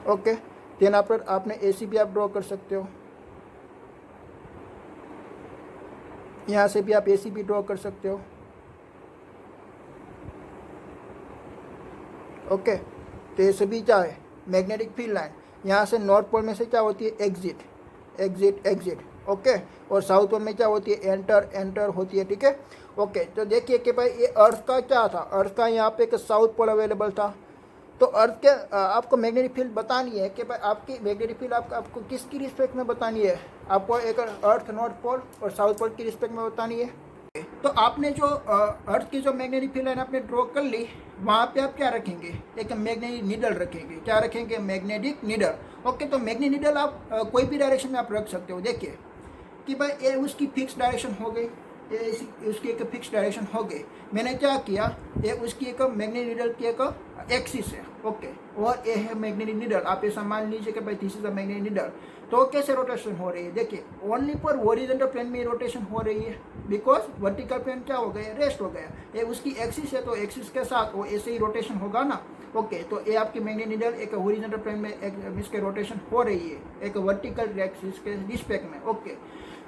ओके, देना पर आपने ऐसी भी आप ड्रॉ कर सकते हो, यहाँ से भी आप ऐसी भी ड्रॉ कर सकते हो। ओके, तो ये सभी क्या है, मैग्नेटिक फील्ड लाइन। यहाँ से नॉर्थ पोल में से क्या होती है, एग्जिट एग्जिट एग्जिट, ओके। और साउथ पोल में क्या होती है, एंटर एंटर होती है, ठीक है। ओके, तो देखिए कि भाई ये अर्थ का क्या था, अर्थ का यहाँ पे एक साउथ पोल अवेलेबल था। तो अर्थ के आपको मैग्नेटिक फील्ड बतानी है कि भाई आपकी मैग्नेटिक फील्ड आपको किसकी रिस्पेक्ट में बतानी है, आपको एक अर्थ नॉर्थ पोल और साउथ पोल की रिस्पेक्ट में बतानी है। तो आपने जो अर्थ की जो मैग्नेटिक फील्ड लाइन आपने ड्रॉ कर ली, वहाँ पे आप क्या रखेंगे, एक मैग्नेटिक नीडल रखेंगे। क्या रखेंगे, मैग्नेटिक नीडल। ओके, तो मैग्नेटिक नीडल आप कोई भी डायरेक्शन में आप रख सकते हो। देखिए कि भाई ये उसकी फिक्स डायरेक्शन हो गई, ये उसकी एक फिक्स डायरेक्शन हो गई। मैंने क्या किया, ये उसकी एक मैग्नेटिक नीडल की एक एक्सिस है, ओके, और ये है मैग्नेटिक नीडल। आप ऐसा मान लीजिए कि भाई this is a magnetic needle. तो कैसे रोटेशन हो रही है, देखिए ओनली पर हॉरिजॉन्टल प्लेन में रोटेशन हो रही है, बिकॉज वर्टिकल प्लेन क्या हो गया, रेस्ट हो गया। ये उसकी एक्सिस है तो एक्सिस के साथ वो ऐसे ही रोटेशन होगा ना। ओके, तो ये आपकी मैग्नेटिक नीडल एक हॉरिजॉन्टल प्लेन में इसके रोटेशन हो रही है, एक वर्टिकल एक्सिस के रिस्पेक्ट में। ओके,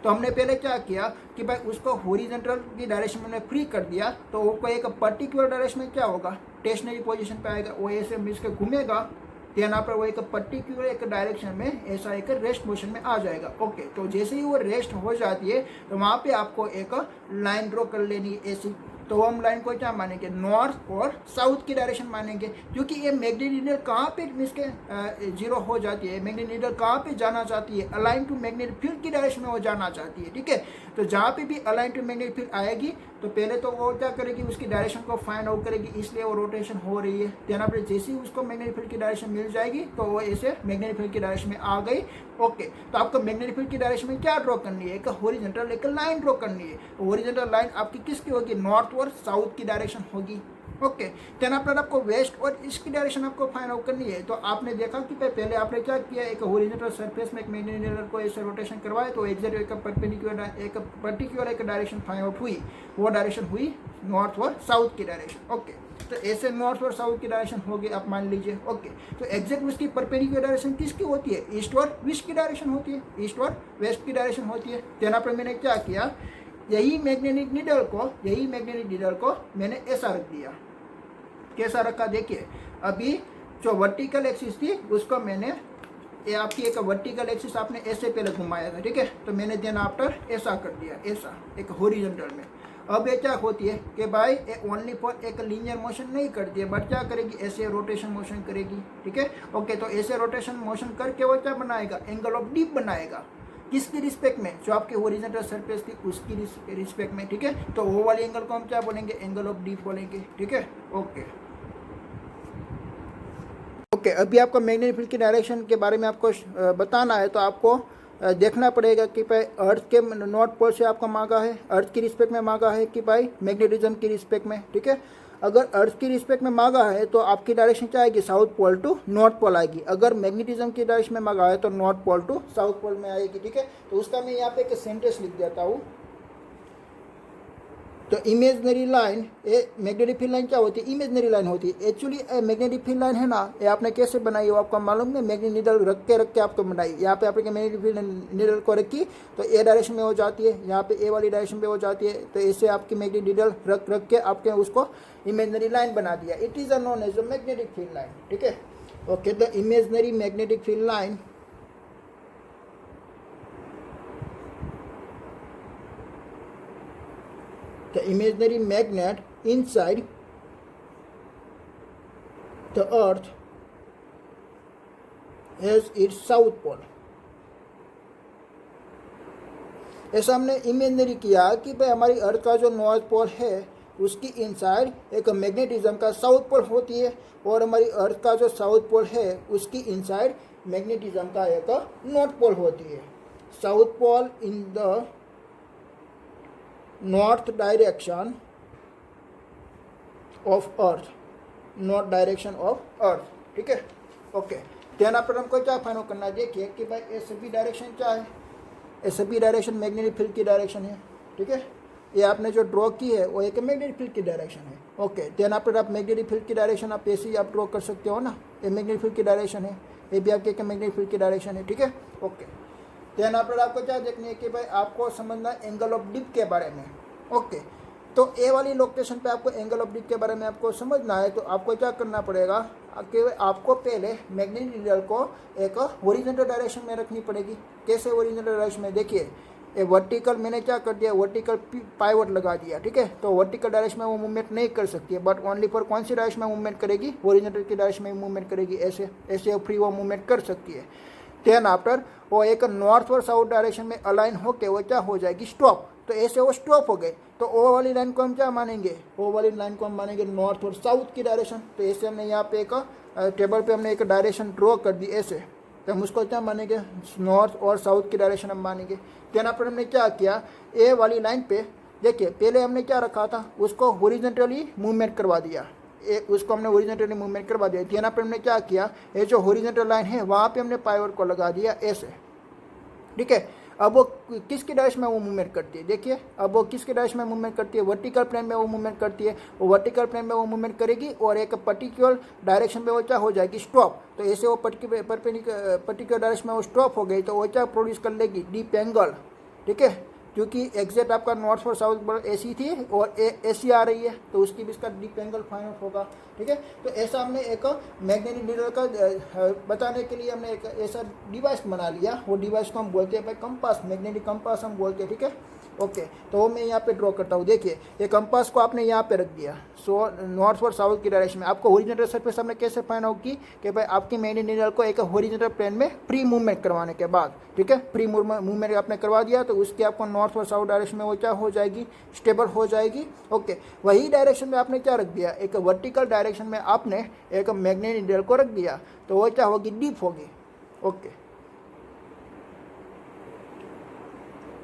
तो हमने पहले क्या किया कि भाई उसको हॉरिजॉन्टल की डायरेक्शन में फ्री कर दिया, तो वो कोई एक पर्टिकुलर डायरेक्शन में क्या होगा, स्टेशनरी पोजीशन पे आएगा, वो ऐसे इसके घूमेगा, यहाँ पर वो एक पर्टिकुलर एक डायरेक्शन में ऐसा एक रेस्ट मोशन में आ जाएगा। ओके, तो जैसे ही वो रेस्ट हो जाती है तो वहाँ पे आपको एक लाइन ड्रॉ कर लेनी है ऐसी। तो वो हम लाइन को क्या मानेंगे, नॉर्थ और साउथ की डायरेक्शन मानेंगे, क्योंकि ये मैग्नेटिक नीडल कहाँ पे मिस के जीरो हो जाती है, मैग्नेटिक नीडल कहाँ पे जाना चाहती है, अलाइन टू मैग्नेटिक फील्ड की डायरेक्शन में वो जाना चाहती है। ठीक है, तो जहाँ पे भी अलाइन टू मैग्नेटिक फील्ड आएगी तो पहले तो वो क्या करेगी, उसकी डायरेक्शन को फाइंड आउट करेगी, इसलिए वो रोटेशन हो रही है। देन आपने जैसे ही उसको मैग्नेटिक फील्ड की डायरेक्शन मिल जाएगी तो वो ऐसे मैग्नेटिक फील्ड की डायरेक्शन में आ गई। ओके, तो आपको मैग्नेटिक फील्ड की डायरेक्शन में क्या ड्रॉ करनी है, एक हॉरिजॉन्टल एक लाइन ड्रॉ करनी है। हॉरिजॉन्टल लाइन आपकी किसकी होगी, नॉर्थ और साउथ की डायरेक्शन होगी। ओके, देन आपको वेस्ट और ईस्ट की डायरेक्शन आपको फाइंड आउट करनी है। तो आपने देखा कि पहले आपने क्या किया, एक हॉरिजॉन्टल सरफेस में एक मैग्नेटिक नीडल को ऐसे रोटेशन करवाए तो एग्जैक्ट एक पर्टिकुलर एक डायरेक्शन फाइंड आउट हुई, वो डायरेक्शन हुई नॉर्थ और साउथ की डायरेक्शन। ओके, तो ऐसे नॉर्थ और साउथ की डायरेक्शन होगी, आप मान लीजिए। ओके, तो एग्जैक्ट उसकी परपेंडिकुलर डायरेक्शन किसकी होती है, ईस्ट और वेस्ट की डायरेक्शन होती है, ईस्ट और वेस्ट की डायरेक्शन होती है। देन पर मैंने क्या किया, यही मैग्नेटिक नीडल को मैंने ऐसा रख दिया। कैसा रखा, देखिए अभी जो वर्टिकल एक्सिस थी उसको मैंने, ये आपकी एक वर्टिकल एक्सिस आपने ऐसे पहले घुमाया था। ठीक है, तो मैंने देन आफ्टर ऐसा कर दिया, ऐसा एक हॉरिजॉन्टल में। अब ये क्या होती है कि भाई ये ओनली फॉर एक लीनियर मोशन नहीं करती है, बट क्या करेगी, ऐसे रोटेशन मोशन करेगी। ठीक है, ओके, तो ऐसे रोटेशन मोशन करके वो क्या बनाएगा, एंगल ऑफ डीप बनाएगा। किसकी रिस्पेक्ट में, जो आपकी हॉरिजॉन्टल सरफेस थी उसकी रिस्पेक्ट में। ठीक है, तो वो वाली एंगल को हम क्या बोलेंगे, एंगल ऑफ डीप बोलेंगे। ठीक है, ओके, अभी आपको मैग्नेटिक फील्ड की डायरेक्शन के बारे में आपको बताना है, तो आपको देखना पड़ेगा कि भाई अर्थ के नॉर्थ पोल से आपको मांगा है, अर्थ की रिस्पेक्ट में मांगा है कि भाई मैग्नेटिज्म की रिस्पेक्ट में। ठीक है, अगर अर्थ की रिस्पेक्ट में मांगा है तो आपकी डायरेक्शन क्या आएगी, south pole to north pole आएगी। अगर मैग्नेटिज्म की डायरेक्शन में मांगा है तो north pole to south pole में आएगी। ठीक है, तो उसका मैं यहाँ पे एक सेंटेंस लिख देता हूँ। तो इमेजनरी लाइन, ये मैग्नेटिक फील्ड लाइन क्या होती है, इमेजनरी लाइन होती है। एक्चुअली मैग्नेटिक फील्ड लाइन है ना, ये आपने कैसे बनाई है वो आपको मालूम है, मैग्नेटिक नीडल रख के आपको बनाई। यहाँ पे आपने मैग्नेटिक फील्ड नीडल को रखी तो ए डायरेक्शन में हो जाती है, यहाँ पे ए वाली डायरेक्शन में हो जाती है। तो ऐसे आपकी मैग्नेटिक नीडल रख के आपके उसको इमेजनरी लाइन बना दिया। It is a known as a magnetic field line. ठीक है, okay, the imaginary magnetic field line the imaginary magnet inside the earth has its south pole। ऐसा हमने इमेजनरी किया कि भाई हमारी अर्थ का जो नॉर्थ पोल है उसकी इनसाइड एक मैग्नेटिज्म का साउथ पोल होती है, और हमारी अर्थ का जो साउथ पोल है उसकी इनसाइड मैग्नेटिज्म का एक नॉर्थ पोल होती है। South pole in the north direction of earth, north direction of earth. ठीक है, ओके, ध्यान पर हमको क्या फाइंड करना है, देखिए कि भाई ये सभी डायरेक्शन क्या है, ये सभी डायरेक्शन मैग्नेटिक फील्ड की डायरेक्शन है। ठीक है, ये आपने जो ड्रॉ की है वो एक मैग्नेटिक फील्ड की डायरेक्शन है। ओके, ध्यान पर आप मैग्नेटिक फील्ड की डायरेक्शन आप ऐसे ही आप ड्रॉ कर सकते हो ना, ये मैग्नेटिक फील्ड की डायरेक्शन है, ये भी आपके मैग्नेटिक फील्ड की डायरेक्शन है। ठीक है, ओके, देन पर आपको क्या देखनी है कि भाई आपको समझना एंगल ऑफ डिप के बारे में। ओके, तो ए वाली लोकेशन पे आपको एंगल ऑफ डिप के बारे में आपको समझना है, तो आपको क्या करना पड़ेगा कि आपको पहले मैग्नेटिक नीडल को एक हॉरिजॉन्टल डायरेक्शन में रखनी पड़ेगी। कैसे हॉरिजॉन्टल डायरेक्शन में, देखिए ये वर्टिकल मैंने क्या कर दिया, वर्टिकल पाइवट लगा दिया। ठीक है, तो वर्टिकल डायरेक्शन में वो मूवमेंट नहीं कर सकती है, बट ओनली फॉर कौन सी डायरेक्शन में मूवमेंट करेगी, हॉरिजॉन्टल की डायरेक्शन में मूवमेंट करेगी। ऐसे ऐसे फ्री वो मूवमेंट कर सकती है। देन आफ्टर वो एक नॉर्थ और साउथ डायरेक्शन में अलाइन होके वो क्या हो जाएगी, स्टॉप। तो ऐसे वो स्टॉप हो गए, तो ओ वाली लाइन को हम क्या मानेंगे, ओ वाली लाइन को हम मानेंगे नॉर्थ और साउथ की डायरेक्शन। तो ऐसे हमने यहाँ पे एक टेबल पे हमने एक डायरेक्शन ड्रॉ कर दी ऐसे, तो हम उसको क्या मानेंगे, नॉर्थ और साउथ की डायरेक्शन हम मानेंगे। देन पर हमने क्या किया, ए वाली लाइन पे देखिए पहले हमने क्या रखा था, उसको हॉरिजॉन्टली मूवमेंट करवा दिया, उसको हमने हॉरिजॉन्टली मूवमेंट करवा दिया। देन पर हमने क्या किया, ये जो हॉरिजॉन्टल लाइन है वहाँ पे हमने पाइवट को लगा दिया ऐसे। ठीक है, अब वो किसकी डायरेक्शन में वो मूवमेंट करती है, देखिए अब वो किसकी डायरेक्शन में मूवमेंट करती है, वर्टिकल प्लेन में वो मूवमेंट करती है। वो वर्टिकल प्लेन में वो मूवमेंट करेगी और एक पर्टिकुलर डायरेक्शन में वो क्या हो जाएगी, स्टॉप। तो ऐसे वो पर्टिकुलर डायरेक्शन में वो स्टॉप हो गई तो वो क्या प्रोड्यूस कर लेगी, डीप एंगल। ठीक है, क्योंकि एग्जैक्ट आपका नॉर्थ और साउथ एसी थी और एसी आ रही है तो उसकी भी इसका डीप एंगल फाइंड आउट होगा। ठीक है, तो ऐसा हमने एक मैग्नेटिक नीडल का बताने के लिए हमने एक ऐसा डिवाइस बना लिया, वो डिवाइस को हम बोलते हैं भाई कंपास, मैग्नेटिक कंपास हम बोलते हैं। ठीक है, ओके, तो वो मैं यहाँ पे ड्रॉ करता हूँ। देखिए ये कंपास को आपने यहाँ पे रख दिया, सो नॉर्थ और साउथ की डायरेक्शन में। आपको हॉरिजॉन्टल सरफेस हमने कैसे फाइंड आउट की कि भाई आपकी मैग्नेटिक नीडल को एक हॉरिजॉन्टल प्लेन में प्री मूवमेंट करवाने के बाद, ठीक है, प्री मूवमेंट आपने करवा दिया तो उसकी आपको नॉर्थ और साउथ डायरेक्शन में वो क्या हो जाएगी, स्टेबल हो जाएगी। ओके, वही डायरेक्शन में आपने क्या रख दिया, एक वर्टिकल डायरेक्शन में आपने एक मैग्नेटिक नीडल को रख दिया तो वो क्या होगी, डीप होगी। ओके,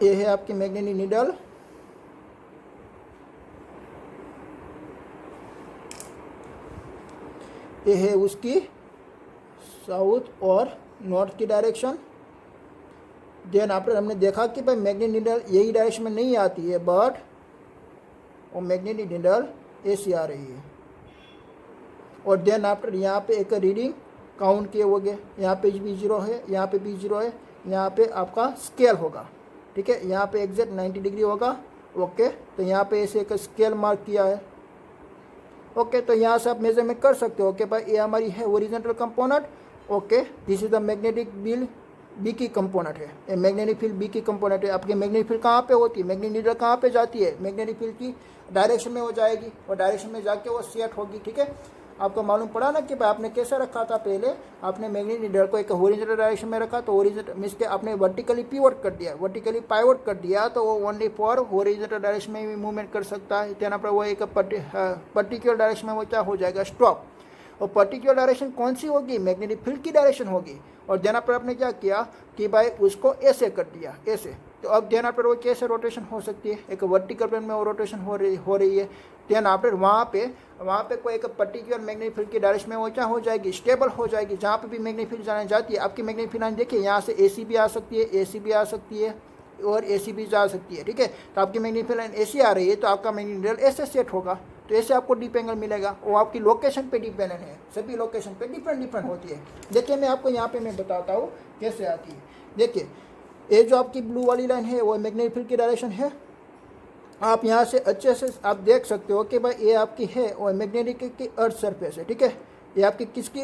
ये है आपकी मैग्नेटिक नीडल। ये है उसकी साउथ और नॉर्थ की डायरेक्शन। देन आफ्टर हमने देखा कि भाई मैग्नेटिक नीडल यही डायरेक्शन में नहीं आती है, बट वो मैग्नेटिक नीडल ऐसी आ रही है। और देन आफ्टर यहाँ पे एक रीडिंग काउंट किए हो गए, यहाँ पे भी 0 है, यहाँ पे भी 0 है, यहाँ पे आपका स्केल होगा, ठीक है, यहाँ पे एग्जैक्ट 90 डिग्री होगा। ओके, तो यहाँ पे ऐसे एक स्केल मार्क किया है। ओके, तो यहाँ से आप मेजरमेंट कर सकते हो कि भाई ये हमारी है horizontal component. Okay, this is the magnetic field B की कंपोनेंट है, ये मैग्नेटिक फील्ड बी की कंपोनेंट है। आपकी मैग्नेटिक फील्ड कहाँ पे होती है, मैग्नेटिक नीडल कहाँ पे जाती है, मैग्नेटिक फील्ड की डायरेक्शन में हो जाएगी और डायरेक्शन में जाके वो सेट होगी। ठीक है, आपको मालूम पड़ा ना कि भाई आपने कैसे रखा था, पहले आपने मैग्नेटिक नीडल को एक हॉरिजॉन्टल डायरेक्शन में रखा तो हॉरिजॉन्टल मींस के आपने वर्टिकली पिवट कर दिया, वर्टिकली पाइवट कर दिया तो वो ओनली फॉर हॉरिजॉन्टल डायरेक्शन में भी मूवमेंट कर सकता है। तेना पर वो एक पर्टिकुलर डायरेक्शन में वो क्या हो जाएगा, स्टॉप। और पर्टिकुलर डायरेक्शन कौन सी होगी, मैग्नेटिक फील्ड की डायरेक्शन होगी। और देना पर आपने क्या किया कि भाई उसको ऐसे कर दिया, ऐसे। तो अब देना पर वो कैसे रोटेशन हो सकती है, एक वर्टिकल प्लेन में वो रोटेशन हो रही है। देन आफ्टर वहाँ पे कोई एक पर्टिकुलर मैग्नेटिक फील्ड की डायरेक्शन में वो क्या हो जाएगी, स्टेबल हो जाएगी। जहाँ पे भी मैग्नेटिक फील्ड जाने जाती है, आपकी मैग्नेटिक फील्ड देखिए यहाँ से AC भी आ सकती है, AC भी आ सकती है और AC भी जा सकती है। ठीक है, तो आपकी मैग्नेटिक फील्ड AC आ रही है तो आपका मैग्नेटिक नीडल ऐसे सेट होगा, तो ऐसे आपको डीप एंगल मिलेगा। वो आपकी लोकेशन पे डिपेंडेंट है, सभी लोकेशन पे डिफरेंट होती है। देखिए मैं आपको यहाँ पे मैं बताता हूँ कैसे आती है। देखिए ये जो आपकी ब्लू वाली लाइन है वो मैग्नेटिक फील्ड की डायरेक्शन है। आप यहाँ से अच्छे से आप देख सकते हो कि भाई ये आपकी है और मैग्नेटिक की अर्थ सरफेस है। ठीक है, ये आपकी किसकी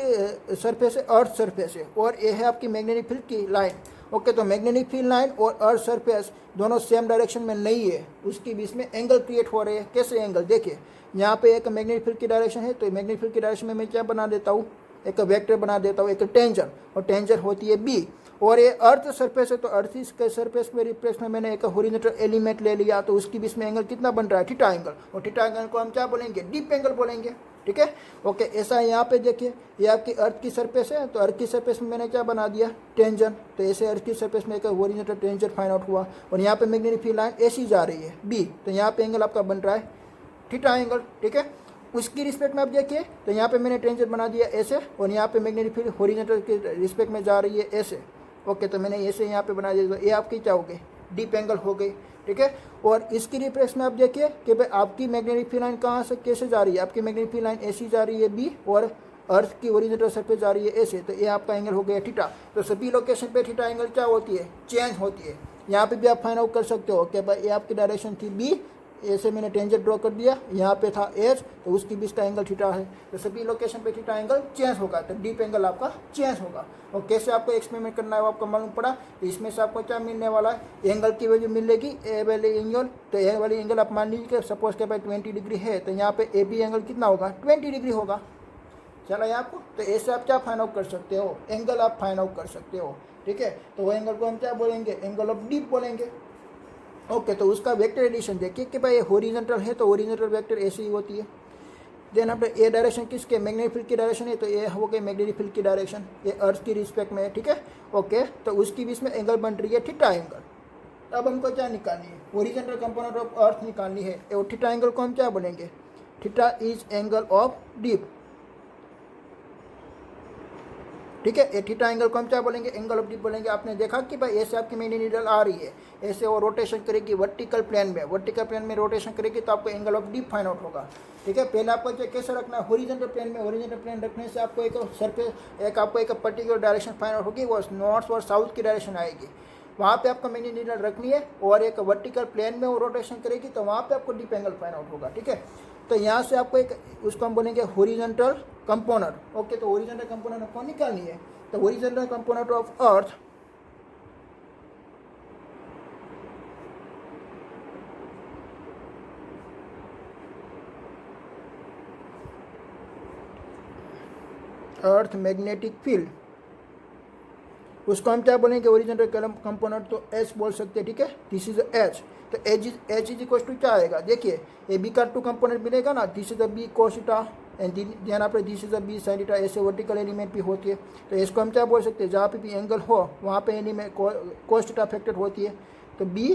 सरफेस है, अर्थ सरफेस है, और ये है आपकी मैग्नेटिक फील्ड की लाइन। ओके, तो मैग्नेटिक फील्ड लाइन और अर्थ सरफेस दोनों सेम डायरेक्शन में नहीं है, उसके बीच में एंगल क्रिएट हो रहे हैं। कैसे एंगल, देखिए यहाँ पे एक मैग्नेटिक फील्ड की डायरेक्शन है तो मैग्नेटिक फील्ड की डायरेक्शन में मैं क्या बना देता हूँ, एक वेक्टर बना देता हूँ, एक टेंजर, और टेंजर होती है B। और ये अर्थ सरफेस है तो अर्थ के सरफेस में रिप्लेस में मैंने एक हॉरिजॉन्टल एलिमेंट ले लिया तो उसके बीच में एंगल कितना बन रहा है, थीटा एंगल। और थीटा एंगल को हम क्या बोलेंगे, डीप एंगल बोलेंगे। ठीक है, ओके, ऐसा यहाँ पे देखिए ये आपकी अर्थ की सरफेस है तो अर्थ की सरफेस में मैंने क्या बना दिया, टेंजन। तो ऐसे अर्थ की सरफेस में एक हॉरिजॉन्टल टेंजर फाइंड आउट हुआ और यहाँ पे मैग्नेटिक फील्ड लाइन ऐसी जा रही है B, तो यहाँ पे एंगल आपका बन रहा है थीटा एंगल। ठीक है, उसकी रिस्पेक्ट में आप देखिए तो यहाँ पे मैंने टेंजर बना दिया ऐसे और यहाँ पे मैग्नेटिक फील्ड हॉरिजॉन्टल के रिस्पेक्ट में जा रही है ऐसे। ओके, तो मैंने ऐसे यहाँ पे बना दिया, तो ये आपकी क्या हो गई, डीप एंगल हो गई। ठीक है, और इसकी रिफ्लेक्स में आप देखिए कि भाई आपकी मैग्नेटिक फील्ड लाइन कहाँ से कैसे जा रही है, आपकी मैग्नेटिक फील्ड लाइन ऐसी जा रही है B और अर्थ की हॉरिजॉन्टल सरफेस जा रही है ऐसे, तो ये आपका एंगल हो गया थीटा। तो सभी लोकेशन पे थीटा एंगल क्या होती है, चेंज होती है। यहाँ पे भी आप फाइंड आउट कर सकते हो कि भाई ये आपकी डायरेक्शन थी B, ऐसे मैंने टेंजर ड्रॉ कर दिया, यहाँ पे था H तो उसकी बीच का एंगल थीटा है, तो सभी लोकेशन पे थीटा एंगल चेंज होगा, तो डीप एंगल आपका चेंज होगा। और कैसे आपको एक्सपेरिमेंट करना है वो आपको मालूम पड़ा, तो इसमें से आपको क्या मिलने वाला है, एंगल की वैल्यू मिलेगी ए वाली एंगल। तो ए वाली एंगल आप मान लीजिए सपोज के भाई 20 डिग्री है तो यहाँ पे AB एंगल कितना होगा, 20 डिग्री होगा। चला है आपको, तो ऐसे आप क्या फाइंड आउट कर सकते हो, एंगल आप फाइंड आउट कर सकते हो। ठीक है, तो वो एंगल को हम क्या बोलेंगे, एंगल ऑफ डीप बोलेंगे। ओके, तो उसका वेक्टर एडिशन देखिए कि भाई ये हॉरिजॉन्टल है तो हॉरिजॉन्टल वेक्टर ऐसी ही होती है। देन आप ए डायरेक्शन किसके, मैग्नेटिक फील्ड की डायरेक्शन है तो ये हो गई मैग्नेटिक फील्ड की डायरेक्शन, ये अर्थ की रिस्पेक्ट में है। ठीक है, ओके, तो उसकी बीच में एंगल बन रही है थीटा एंगल। अब हमको क्या निकालनी है, हॉरिजॉन्टल कंपोनेंट ऑफ अर्थ निकालनी है, और थीटा एंगल को हम क्या बोलेंगे, theta is angle of deep. ठीक है, ये थीटा एंगल को हम क्या बोलेंगे, एंगल ऑफ डीप बोलेंगे। आपने देखा कि भाई ऐसे आपकी मैग्नेटिक नीडल आ रही है, ऐसे वो रोटेशन करेगी वर्टिकल प्लेन में, वर्टिकल प्लेन में रोटेशन करेगी तो आपको angle of deep find out होगा। ठीक है, पहले आपको कैसे रखना है, हॉरिजॉन्टल प्लेन में, हॉरिजॉन्टल प्लेन रखने से आपको एक सरफेस आपको एक पर्टिकुलर डायरेक्शन फाइंड आउट होगी, वो नॉर्थ और साउथ की डायरेक्शन आएगी। वहाँ पे आपको मैग्नेटिक नीडल रखनी है और एक वर्टिकल प्लेन में वो रोटेशन करेगी तो वहाँ पे आपको डीप एंगल फाइंड आउट होगा। ठीक है, तो यहाँ से आपको एक उसको हम बोलेंगे हॉरिजॉन्टल कंपोनेंट। ओके, तो हॉरिजॉन्टल कंपोनेंट आपको निकालनी है, तो horizontal component of earth earth magnetic field, उसको हम क्या बोलेंगे ओरिजिनल कंपोनेंट, तो एच बोल सकते हैं, ठीक है, दिस इज एच। तो एच इज इक्वल टू क्या आएगा, देखिए ए बी का 2 कंपोनेंट मिलेगा ना, this is a B cos theta and ध्यान आप this is a B sine theta, ऐसे वर्टिकल एलिमेंट भी होती है। तो इसको हम क्या बोल सकते हैं, जहाँ पे भी एंगल हो वहाँ पे एलिमेंट कोस थीटा फैक्टर होती है, तो बी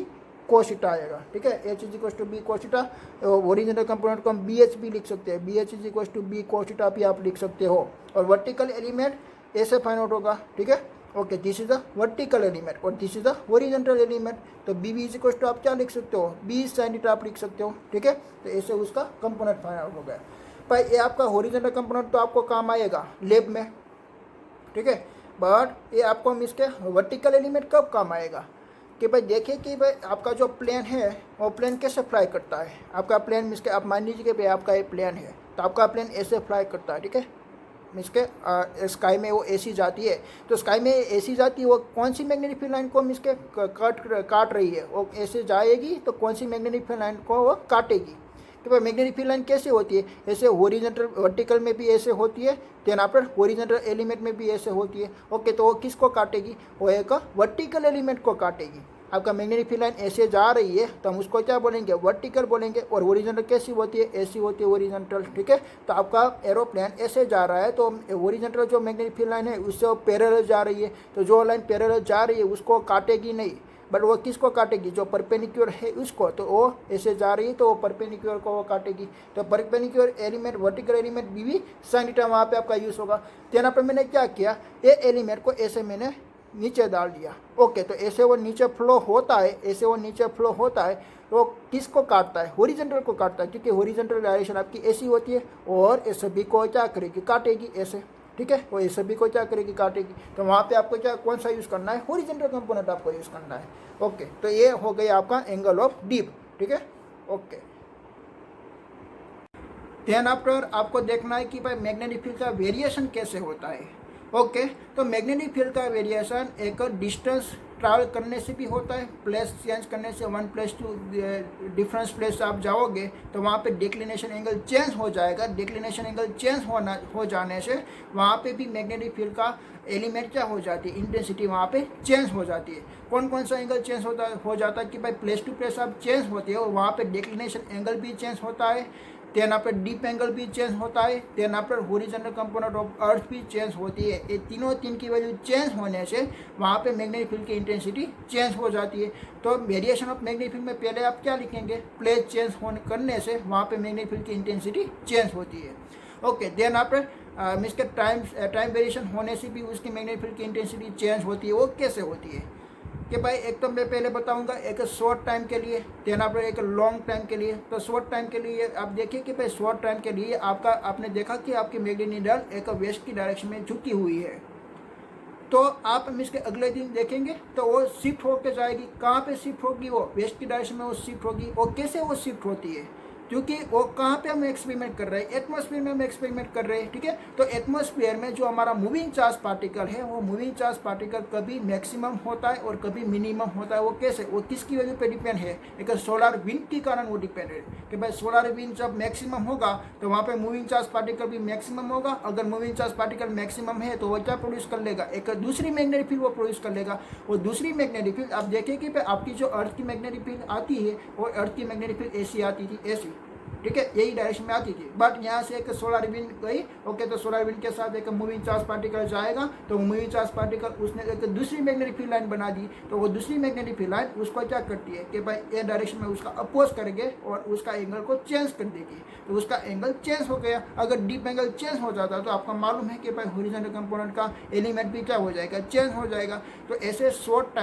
कोस थीटा आएगा, ठीक है, H is equal to B cos theta. Original component को हम बी एच भी लिख सकते हैं, B H is equal to B cos theta भी आप लिख सकते हो। और वर्टिकल एलिमेंट ऐसे फाइंड आउट होगा, ठीक है, okay, this is the vertical element और this is the horizontal element. तो B B is equal to आप क्या लिख सकते हो, बी साइन थीटा आप लिख सकते हो, ठीक है। तो ऐसे उसका कंपोनेंट फाइंड आउट हो गया। पर ये आपका हॉरिजॉन्टल कंपोनेंट तो आपको काम आएगा लैब में, ठीक है, बट ये आपको हम इसके वर्टिकल एलिमेंट कब काम आएगा, कि भाई देखिए कि भाई आपका जो प्लेन है वो प्लेन कैसे फ्लाई करता है। आपका प्लेन मीन्स के आप मान लीजिए कि भाई आपका ये प्लेन है, तो आपका प्लेन ऐसे फ्लाई करता है, ठीक है, मीन्स के स्काई में वो एसी जाती है। तो स्काई में एसी जाती है, वो कौन सी मैग्नेटिक फील्ड लाइन को मीन्स के काट रही है, वो ऐसे जाएगी तो कौन सी मैग्नेटिक फील्ड लाइन को वो काटेगी। तो भाई मैग्नेटिक फील्ड लाइन कैसे होती है, ऐसे हॉरिजॉन्टल वर्टिकल में भी ऐसे होती है, देन आफ्टर हॉरिजॉन्टल एलिमेंट में भी ऐसे होती है, ओके। तो वो किसको काटेगी, वो एक वर्टिकल एलिमेंट को काटेगी। आपका मैग्नेटिक फील्ड लाइन ऐसे जा रही है तो हम उसको क्या बोलेंगे, वर्टिकल बोलेंगे। और हॉरिजॉन्टल कैसी होती है, ऐसी होती है हॉरिजॉन्टल, ठीक है। तो आपका एरोप्लेन ऐसे जा रहा है तो हॉरिजॉन्टल जो मैग्नेटिक फील्ड लाइन है उससे वो पैरेलल जा रही है, तो जो लाइन पैरेलल जा रही है उसको काटेगी नहीं, बट वो किसको काटेगी, जो परपेंडिकुलर है उसको। तो वो ऐसे जा रही है तो वो परपेंडिकुलर को वो काटेगी। तो परपेंडिकुलर एलिमेंट वर्टिकल एलिमेंट भी साइन थीटा वहाँ पे आपका यूज़ होगा। तो यहाँ पर मैंने क्या किया, ये एलिमेंट को ऐसे मैंने नीचे डाल दिया, ओके। तो ऐसे वो नीचे फ्लो होता है, ऐसे वो नीचे फ्लो होता है, तो किसको काटता है, हॉरिजॉन्टल को काटता है, क्योंकि हॉरिजॉन्टल डायरेक्शन आपकी ऐसी होती है और ये सभी को क्या करेगी, काटेगी ऐसे, ठीक है। वो ये सभी को क्या करेगी, काटेगी। तो वहाँ पे आपको क्या कौन सा यूज़ करना है, हॉरिजॉन्टल कंपोनेंट आपको यूज़ करना है, ओके। तो ये हो गया आपका एंगल ऑफ डीप, ठीक है, ओके। देन आफ्टर आपको देखना है कि भाई मैग्नेटिक फील्ड का वेरिएशन कैसे होता है, ओके। तो मैग्नेटिक फील्ड का वेरिएशन एक डिस्टेंस ट्रैवल करने से भी होता है, प्लेस चेंज करने से, one place to difference place आप जाओगे तो वहाँ पे डिक्लिनेशन एंगल चेंज हो जाएगा। डिक्लिनेशन एंगल चेंज हो जाने से वहाँ पे भी मैग्नेटिक फील्ड का एलिमेंट क्या हो जाती है, इंटेंसिटी वहाँ पे चेंज हो जाती है। कौन कौन सा एंगल चेंज हो जाता है कि भाई प्लेस टू प्लेस आप चेंज होती है और वहाँ पे डिक्लिनेशन एंगल भी चेंज होता है, देन आफ्टर डीप एंगल भी चेंज होता है, then after horizontal component of earth भी चेंज होती है। ये तीन की वैल्यू चेंज होने से वहाँ पे मैग्नेटिक फील्ड की इंटेंसिटी चेंज हो जाती है। तो वेरिएशन ऑफ मैग्नेटिक फील्ड में पहले आप क्या लिखेंगे, प्लेस चेंज होने करने से वहाँ पे मैग्नेटिक फील्ड की इंटेंसिटी चेंज होती है, ओके। देन आफ्टर मीन्स के टाइम वेरिएशन होने से भी उसकी मैग्नेटिक फील्ड की इंटेंसिटी चेंज होती है। वो कैसे होती है कि भाई एक तो मैं पहले बताऊंगा एक शॉर्ट टाइम के लिए, देन आप एक लॉन्ग टाइम के लिए। तो शॉर्ट टाइम के लिए आप देखिए कि भाई शॉर्ट टाइम के लिए आपने देखा कि आपकी मैग्नेटिक नीडल एक वेस्ट की डायरेक्शन में झुकी हुई है, तो आप इसके अगले दिन देखेंगे तो वो शिफ्ट होकर जाएगी। कहाँ पे शिफ्ट होगी, वो वेस्ट की डायरेक्शन में वो शिफ्ट होगी। और कैसे वो शिफ्ट होती है, क्योंकि वो कहाँ पे हम एक्सपेरिमेंट कर रहे हैं, एटमॉस्फेयर में हम एक्सपेरिमेंट कर रहे हैं, ठीक है। तो एटमॉस्फेयर में जो हमारा मूविंग चार्ज पार्टिकल है, वो मूविंग चार्ज पार्टिकल कभी मैक्सिमम होता है और कभी मिनिमम होता है। वो कैसे, वो किसकी वजह पे डिपेंड है, एक सोलर विंड के कारण वो डिपेंड है कि भाई सोलर विंड जब मैक्सिमम होगा तो वहाँ पे मूविंग चार्ज पार्टिकल भी मैक्सिमम होगा। अगर मूविंग चार्ज पार्टिकल मैक्सिमम है तो वो क्या प्रोड्यूस कर लेगा, एक दूसरी मैग्नेटिक फील्ड वो प्रोड्यूस कर लेगा। वो दूसरी मैग्नेटिक फील्ड आप देखिए कि आपकी जो अर्थ की मैग्नेटिक फील्ड आती है वो अर्थ की मैग्नेटिक फील्ड ऐसी आती थी, ऐसी, ठीक है, यही डायरेक्शन में आती थी। बट यहाँ से एक सोलर विंड गई, ओके। तो सोलर विंड के साथ एक मूविंग चार्ज पार्टिकल जाएगा, तो मूविंग चार्ज पार्टिकल उसने एक दूसरी मैग्नेटिक फील्ड लाइन बना दी। तो वो दूसरी मैग्नेटिक फील्ड लाइन उसको क्या करती है कि भाई ये डायरेक्शन में उसका अपोज करेंगे और उसका एंगल को चेंज कर देगी। तो उसका एंगल चेंज हो गया। अगर डीप एंगल चेंज हो जाता तो आपको मालूम है कि भाई हॉरिजॉन्टल कंपोनेंट का एलिमेंट भी क्या हो जाएगा, चेंज हो जाएगा। तो ऐसे शॉर्ट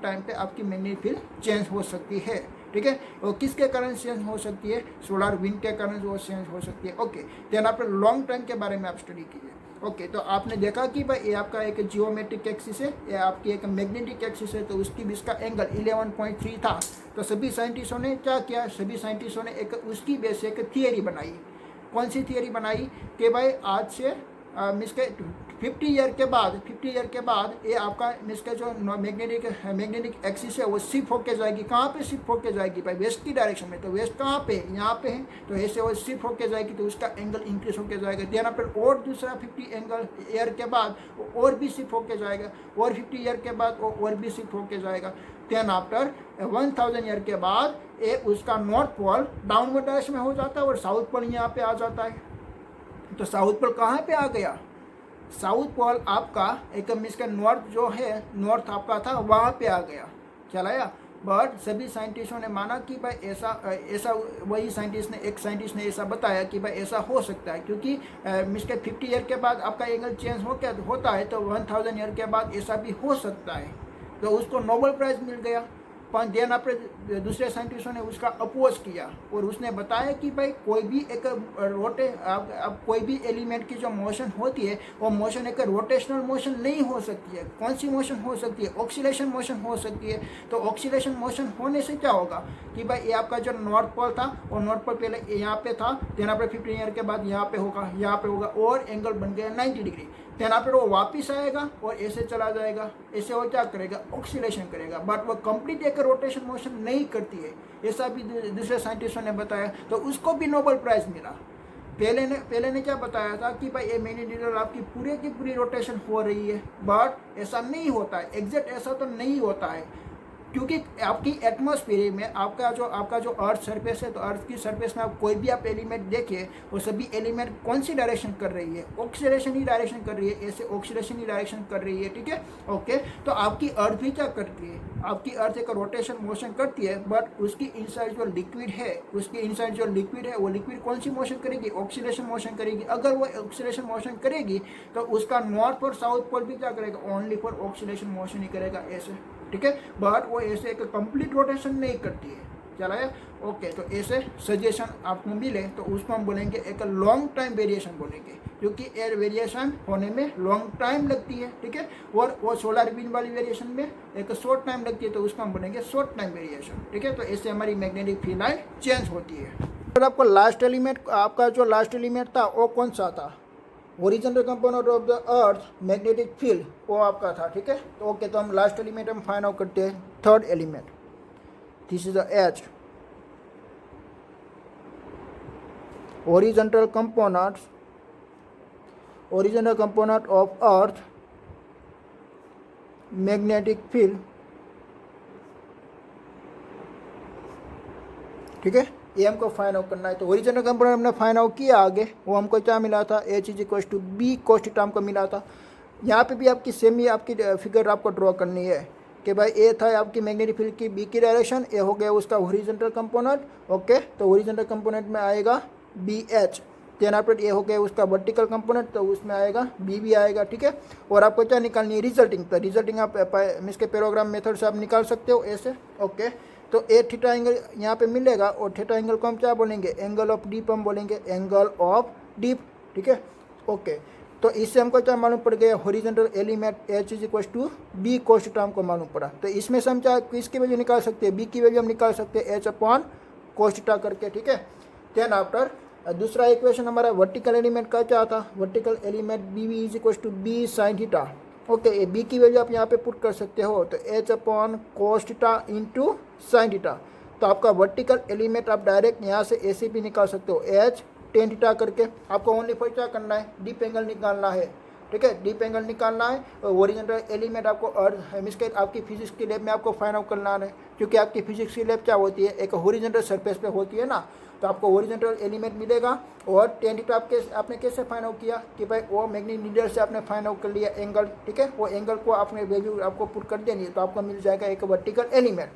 टाइम पे आपकी मैग्नेटिक फील्ड चेंज हो सकती है, ठीक है। और किसके कारण चेंज हो सकती है, सोलर विंड के कारण वो चेंज हो सकती है, ओके। देन आप लॉन्ग टाइम के बारे में आप स्टडी कीजिए, ओके। तो आपने देखा कि भाई ये आपका एक जियोमेट्रिक एक्सिस है, ये आपकी एक मैग्नेटिक एक्सिस है, तो उसकी भी इसका एंगल 11.3 था। तो सभी साइंटिस्टों ने क्या किया, सभी साइंटिस्टों ने एक उसकी बेस से एक थियरी बनाई। कौन सी थियरी बनाई कि भाई आज से मीन्स के 50 ईयर के बाद ये आपका इसका जो मैग्नेटिक एक्सिस है वो शिफ्ट होके जाएगी। कहाँ पे शिफ्ट होके जाएगी भाई? वेस्ट की डायरेक्शन में। तो वेस्ट कहाँ पे? यहाँ पे है। तो ऐसे वो शिफ्ट होके जाएगी तो उसका एंगल इंक्रीज होके जाएगा। देन पर और दूसरा 50 ईयर के बाद और भी शिफ्ट होके जाएगा, और 50 ईयर के बाद और भी शिफ्ट होके जाएगा। देन आफ्टर 1000 ईयर के बाद ये उसका नॉर्थ पोल डाउनवर्ड डायरेक्शन में हो जाता है और साउथ पोल यहाँ पे आ जाता है। तो साउथ पोल कहाँ पे आ गया? साउथ पोल आपका एक इसका नॉर्थ जो है, नॉर्थ आपका था वहाँ पे आ गया, चलाया। बट सभी साइंटिस्टों ने माना कि भाई ऐसा वही एक साइंटिस्ट ने ऐसा बताया कि भाई ऐसा हो सकता है, क्योंकि इसके 50 ईयर के बाद आपका एंगल चेंज होता है, तो 1000 ईयर के बाद ऐसा भी हो सकता है। तो उसको नोबेल प्राइज मिल गया। पर देन आपने दूसरे साइंटिस्टों ने उसका अपोज किया और उसने बताया कि भाई कोई भी एक कोई भी एलिमेंट की जो मोशन होती है वो मोशन एक रोटेशनल मोशन नहीं हो सकती है। कौन सी मोशन हो सकती है? ऑक्सीलेशन मोशन हो सकती है। तो ऑक्सीलेशन मोशन होने से क्या होगा कि भाई ये आपका जो नॉर्थ पोल था और नॉर्थ पोल पहले यहाँ पे था, देन आपने 15 ईयर के बाद यहाँ पे होगा और एंगल बन गया 90 डिग्री। देन आप वो वापिस आएगा और ऐसे चला जाएगा। ऐसे वो क्या करेगा? ऑक्सीलेशन करेगा। बट वो कंप्लीट एक रोटेशन मोशन नहीं करती है, ऐसा भी दूसरे साइंटिस्टों ने बताया। तो उसको भी नोबेल प्राइज मिला। पहले ने क्या बताया था कि भाई ये मैग्नेटिक आपकी पूरे की पूरी रोटेशन हो रही है, बट ऐसा नहीं होता है। एग्जैक्ट ऐसा तो नहीं होता है, क्योंकि आपकी एटमॉस्फेयर में आपका जो अर्थ सरफेस है, तो अर्थ की सरफेस में आप कोई भी आप एलिमेंट देखिए, वो सभी एलिमेंट कौन सी डायरेक्शन कर रही है? ऑक्सीलेशन ही डायरेक्शन कर रही है। ऐसे ऑक्सीलेशन ही डायरेक्शन कर रही है, ठीक है, ओके। तो आपकी अर्थ भी क्या करती है? आपकी अर्थ एक रोटेशन मोशन करती है, बट उसकी इनसाइड जो लिक्विड है, वो लिक्विड कौन सी मोशन करेगी? ऑक्सीलेशन मोशन करेगी। अगर वो ऑक्सीलेशन मोशन करेगी तो उसका नॉर्थ और साउथ पोल भी क्या करेगा? ओनली फॉर ऑक्सीलेशन मोशन ही करेगा, ऐसे, ठीक है। बट वो ऐसे एक कंप्लीट रोटेशन नहीं करती है, चला है, ओके। तो ऐसे सजेशन आपको मिले तो उसको हम बोलेंगे एक लॉन्ग टाइम वेरिएशन बोलेंगे, क्योंकि एयर वेरिएशन होने में लॉन्ग टाइम लगती है, ठीक है। और वो सोलर विंड वाली वेरिएशन में एक शॉर्ट टाइम लगती है, तो उसको हम बोलेंगे शॉर्ट टाइम वेरिएशन, ठीक है। तो ऐसे हमारी मैग्नेटिक फील्ड लाइन चेंज होती है। और आपको लास्ट एलिमेंट, आपका जो लास्ट एलिमेंट था वो कौन सा था? Original component of the earth magnetic field, वो आपका था, ठीक है। तो ओके, तो हम लास्ट एलिमेंट हम फाइंड आउट करते हैं। Third element, this is the H, original component of earth magnetic field, ठीक है। ये हमको फाइंड आउट करना है। तो ओरिजिनल कंपोनेंट हमने फाइंड आउट किया। आगे वो हमको क्या मिला था? H = B cos थीटा हमको मिला था। यहाँ पे भी आपकी सेम ही आपकी फिगर आपको ड्रॉ करनी है कि भाई ए था आपकी मैग्नेटिक फील्ड की B की डायरेक्शन, ए हो गया उसका ओरिजिनल कंपोनेंट, ओके। तो ओरिजिनल कंपोनेंट में आएगा BH। देन आफ्टर ए हो गया उसका वर्टिकल कंपोनेंट, तो उसमें आएगा B भी आएगा, ठीक है। और आपको क्या निकालनी है? रिजल्टिंग। तो रिजल्टिंग आप इसके पैराग्राफ मेथड से आप निकाल सकते हो ऐसे, ओके। तो ए थीटा एंगल यहाँ पे मिलेगा और थीटा एंगल को हम क्या बोलेंगे? एंगल ऑफ डीप हम बोलेंगे, एंगल ऑफ डीप, ठीक है, ओके। तो इससे हमको क्या मालूम पड़ गया? Horizontal element H = B cos theta हमको मालूम पड़ा। तो इसमें से हम क्या किसकी वैल्यू निकाल सकते हैं? B की वैल्यू हम निकाल सकते हैं H/cos थीटा करके, ठीक है। देन आफ्टर दूसरा इक्वेशन हमारा वर्टिकल एलिमेंट का क्या था? Vertical element BB = B sin theta, okay. ये B की वैल्यू आप यहाँ पे पुट कर सकते हो, तो H/cos theta into sine theta. तो आपका वर्टिकल एलिमेंट आप डायरेक्ट यहाँ से ऐसे भी निकाल सकते हो, H tan थीटा करके। आपको ओनली फॉर क्या करना है? डीप एंगल निकालना है, ठीक है, डीप एंगल निकालना है। ओरिजिनल एलिमेंट आपको आपकी फिजिक्स की लैब में आपको फाइंड आउट करना है, क्योंकि आपकी फिजिक्स की लैब क्या होती है? एक हॉरिजॉन्टल सरफेस पे होती है ना। तो आपको ओरिजिनल एलिमेंट मिलेगा और tan थीटा आपने कैसे फाइंड आउट किया कि भाई वो मैग्नेटिक नीडल से आपने फाइंड आउट कर लिया एंगल, ठीक है। वो एंगल को आपने वैल्यू आपको पुट कर देनी है, तो आपको मिल जाएगा एक वर्टिकल एलिमेंट।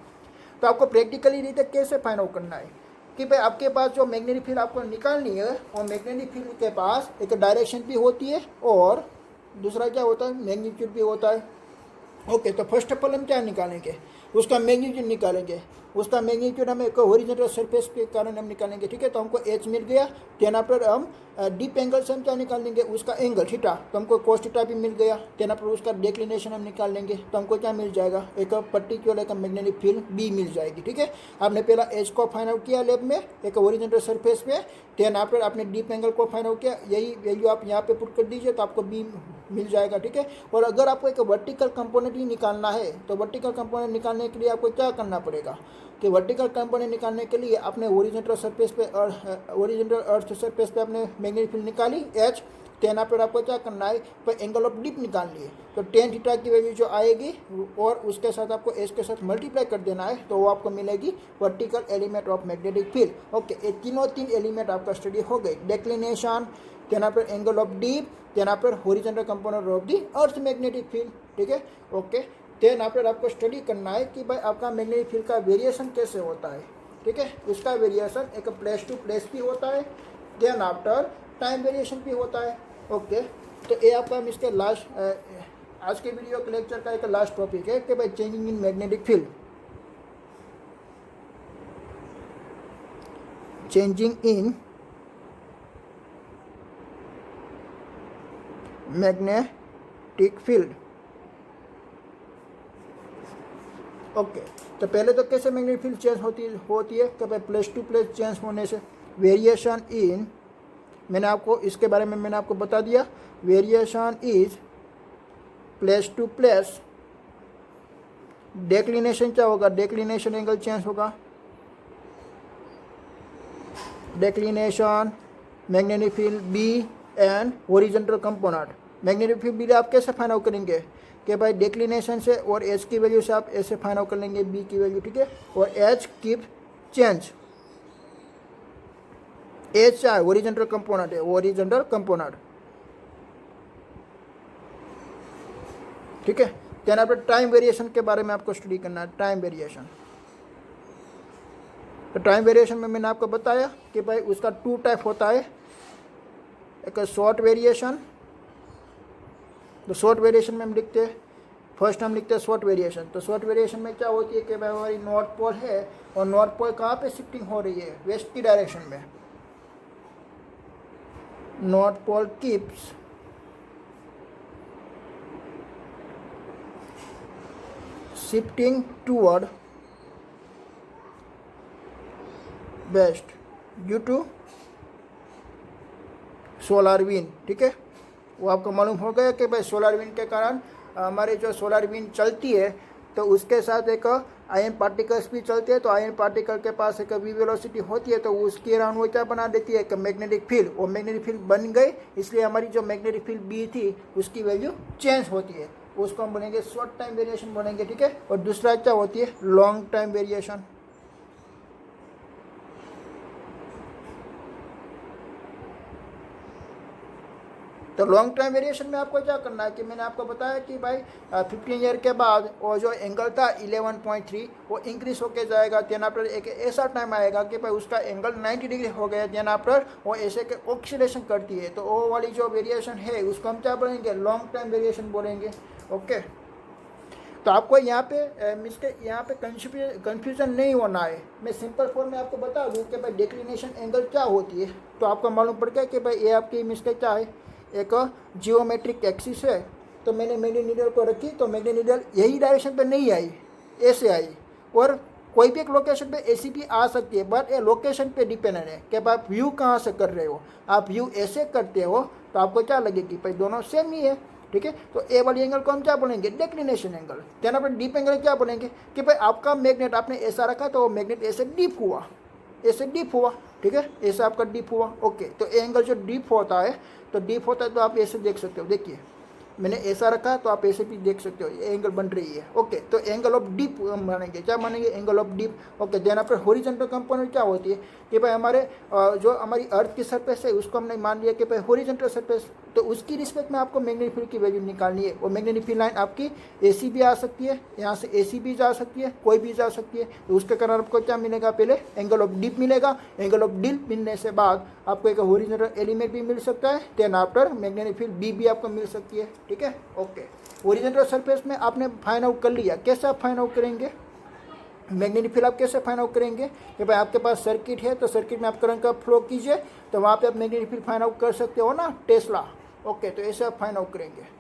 तो आपको प्रैक्टिकली रीते कैसे फाइंड आउट करना है कि भाई आपके पास जो मैग्नेटिक फील्ड आपको निकालनी है, और मैग्नेटिक फील्ड के पास एक डायरेक्शन भी होती है और दूसरा क्या होता है? मैग्नीट्यूड भी होता है, ओके। तो फर्स्ट ऑफ ऑल हम क्या निकालेंगे? उसका मैग्नीट्यूड निकालेंगे। उसका मैग्नीट्यूड हमें हॉरिजॉन्टल सरफेस के कारण हम निकालेंगे, ठीक है। तो हमको एच मिल गया, देन आफ्टर हम डीप एंगल से हम क्या निकाल लेंगे, उसका एंगल थीटा, तो हमको कोस थीटा भी मिल गया, देन आफ्टर उसका डिक्लिनेशन हम निकाल लेंगे, तो हमको क्या मिल जाएगा, एक पर्टिकुलर एक मैग्नेटिक फील्ड बी मिल जाएगी, ठीक है। आपने पहला एच को फाइंड आउट किया लैब में एक हॉरिजॉन्टल सरफेस पे, देन आफ्टर आपने डीप एंगल को फाइंड आउट किया, यही वैल्यू आप यहाँ पे पुट कर दीजिए तो आपको बी मिल जाएगा, ठीक है। और अगर आपको एक वर्टिकल कंपोनेंट ही निकालना है तो वर्टिकल कंपोनेंट निकालने के लिए आपको क्या करना पड़ेगा कि वर्टिकल कंपोनेंट निकालने के लिए आपने ओरिजिनल सरफेस पे और ओरिजिनल अर्थ सरफेस पे आपने मैग्नेटिक फील्ड निकाली एच, टेन पर आपको क्या करना है, तो एंगल ऑफ डिप निकाल लिए, तो टेन थीटा की वैल्यू जो आएगी और उसके साथ आपको एच के साथ मल्टीप्लाई कर देना है, तो वो आपको मिलेगी vertical element of magnetic field. Okay, ये तीन एलिमेंट आपका स्टडी हो गई, डेक्लिनेशन, देन पर एंगल ऑफ डीप, देन पर horizontal component of the earth magnetic field, ठीक है। ओके, देन आफ्टर आपको स्टडी करना है कि भाई आपका मैग्नेटिक फील्ड का वेरिएशन कैसे होता है, ठीक है। उसका वेरिएशन एक प्लेस टू प्लेस भी होता है, देन आफ्टर टाइम वेरिएशन भी होता है। ओके, तो ये आपका हम इसके लास्ट आज के वीडियो के लेक्चर का एक लास्ट टॉपिक है कि भाई changing in magnetic field, changing in magnetic field. Okay, तो पहले तो कैसे मैग्नेटिक फील्ड चेंज होती है कि भाई प्लेस टू प्लेस चेंज होने से, वेरिएशन इन, मैंने आपको इसके बारे में मैंने आपको बता दिया, variation is place to place, declination क्या होगा, डेक्लिनेशन एंगल चेंज होगा, declination magnetic field B and horizontal component. Magnetic field B आप कैसे फाइंड आउट करेंगे कि भाई डेक्लिनेशन से और एच की वैल्यू से आप ऐसे फाइंड आउट कर लेंगे बी की वैल्यू, ठीक है। और एच कीप चेंज, एच क्या है, हॉरिजॉन्टल कंपोनेंट है, हॉरिजॉन्टल कंपोनेंट, ठीक है। देन आपको टाइम वेरिएशन के बारे में आपको स्टडी करना है, टाइम वेरिएशन। तो टाइम वेरिएशन में मैंने आपको बताया कि भाई उसका टू टाइप होता है, एक शॉर्ट वेरिएशन, तो शॉर्ट वेरिएशन में हम लिखते हैं, फर्स्ट हम लिखते हैं शॉर्ट वेरिएशन। तो शॉर्ट वेरिएशन में क्या होती है कि भाई हमारी नॉर्थ पोल है और नॉर्थ पोल कहाँ पे शिफ्टिंग हो रही है, वेस्ट की डायरेक्शन में, north pole keeps shifting toward west due to solar wind, ठीक है। वो आपको मालूम हो गया कि भाई सोलर विंड के कारण हमारे जो सोलर विंड चलती है तो उसके साथ एक आयन पार्टिकल्स भी चलते हैं, तो आयन पार्टिकल के पास एक वी वेलोसिटी होती है, तो उसके अराउंड वो क्या बना देती है, एक मैग्नेटिक फील्ड, वो मैग्नेटिक फील्ड बन गई, इसलिए हमारी जो मैग्नेटिक फील्ड बी थी उसकी वैल्यू चेंज होती है, उसको हम बोलेंगे शॉर्ट टाइम वेरिएशन बोलेंगे, ठीक है। और दूसरा क्या होती है, लॉन्ग टाइम वेरिएशन। तो लॉन्ग टाइम वेरिएशन में आपको क्या करना है कि मैंने आपको बताया कि भाई 15 ईयर के बाद वो जो एंगल था 11.3 वो इंक्रीज होके जाएगा, देन आफ्टर एक ऐसा टाइम आएगा कि भाई उसका एंगल 90 डिग्री हो गया, देन आफ्टर वो ऐसे के ऑक्सीलेशन करती है, तो वो वाली जो वेरिएशन है उसको हम क्या बोलेंगे, लॉन्ग टाइम वेरिएशन बोलेंगे। ओके, तो आपको यहाँ पे मिस्टेक, यहाँ पे कन्फ्यूजन नहीं होना है, मैं सिंपल फॉर्म में आपको बता दूँ कि भाई डिक्लिनेशन एंगल क्या होती है, तो आपको मालूम पड़ गया कि भाई ये आपकी मिस्टेक क्या है, एक जियोमेट्रिक एक्सिस है, तो मैंने मैग्नेटिक नीडल को रखी, तो मैग्नेटिक नीडल यही डायरेक्शन पे नहीं आई, ऐसे आई, और कोई भी एक लोकेशन पे ऐसी भी आ सकती है, बट ये लोकेशन पे डिपेंडेंट है कि आप व्यू कहाँ से कर रहे हो, आप व्यू ऐसे करते हो तो आपको क्या लगेगी, भाई दोनों सेम ही है, ठीक है। तो ए वाली एंगल को हम क्या बोलेंगे, डेक्लिनेशन एंगल, देन अपन डीप एंगल क्या बोलेंगे कि भाई आपका मैग्नेट आपने ऐसा रखा तो वो मैग्नेट ऐसे डीप हुआ, ऐसे डीप हुआ, ठीक है, ऐसे आपका डीप हुआ। ओके, तो एंगल जो डीप होता है, तो डीप होता है तो आप ऐसे देख सकते हो, देखिए मैंने ऐसा रखा तो आप ऐसे भी देख सकते हो, ये एंगल बन रही है। ओके, तो एंगल ऑफ डीप मानेंगे, क्या मानेंगे, angle of dip. Okay, then पर हॉरिजॉन्टल कंपोनेंट क्या होती है कि भाई हमारे जो हमारी अर्थ की सरफेस है उसको हमने मान लिया कि भाई हॉरिजॉन्टल सरफेस, तो उसकी रिस्पेक्ट में आपको मैग्नेटिक फील्ड की वैल्यू निकालनी है, और मैग्नेटिक फील्ड लाइन आपकी ऐसी भी आ सकती है, यहाँ से ऐसी भी जा सकती है, कोई भी जा सकती है, तो उसके कारण आपको क्या मिलेगा, पहले एंगल ऑफ डीप मिलेगा, एंगल ऑफ डीप मिलने से बाद आपको एक हॉरिजॉन्टल एलिमेंट भी मिल सकता है, then after magnetic field B भी आपको मिल सकती है, ठीक है। ओके, हॉरिजॉन्टल सरफेस में आपने फाइंड आउट कर लिया, कैसे आप फाइंड आउट करेंगे, मैग्नेटिक फील्ड आप कैसे फाइंड आउट करेंगे कि भाई आपके पास सर्किट है, तो सर्किट में आप करंट का फ्लो कीजिए, तो वहाँ पे आप मैग्नेटिक फील्ड फाइंड आउट कर सकते हो ना, टेस्ला। ओके, तो ऐसे आप फाइंड आउट करेंगे।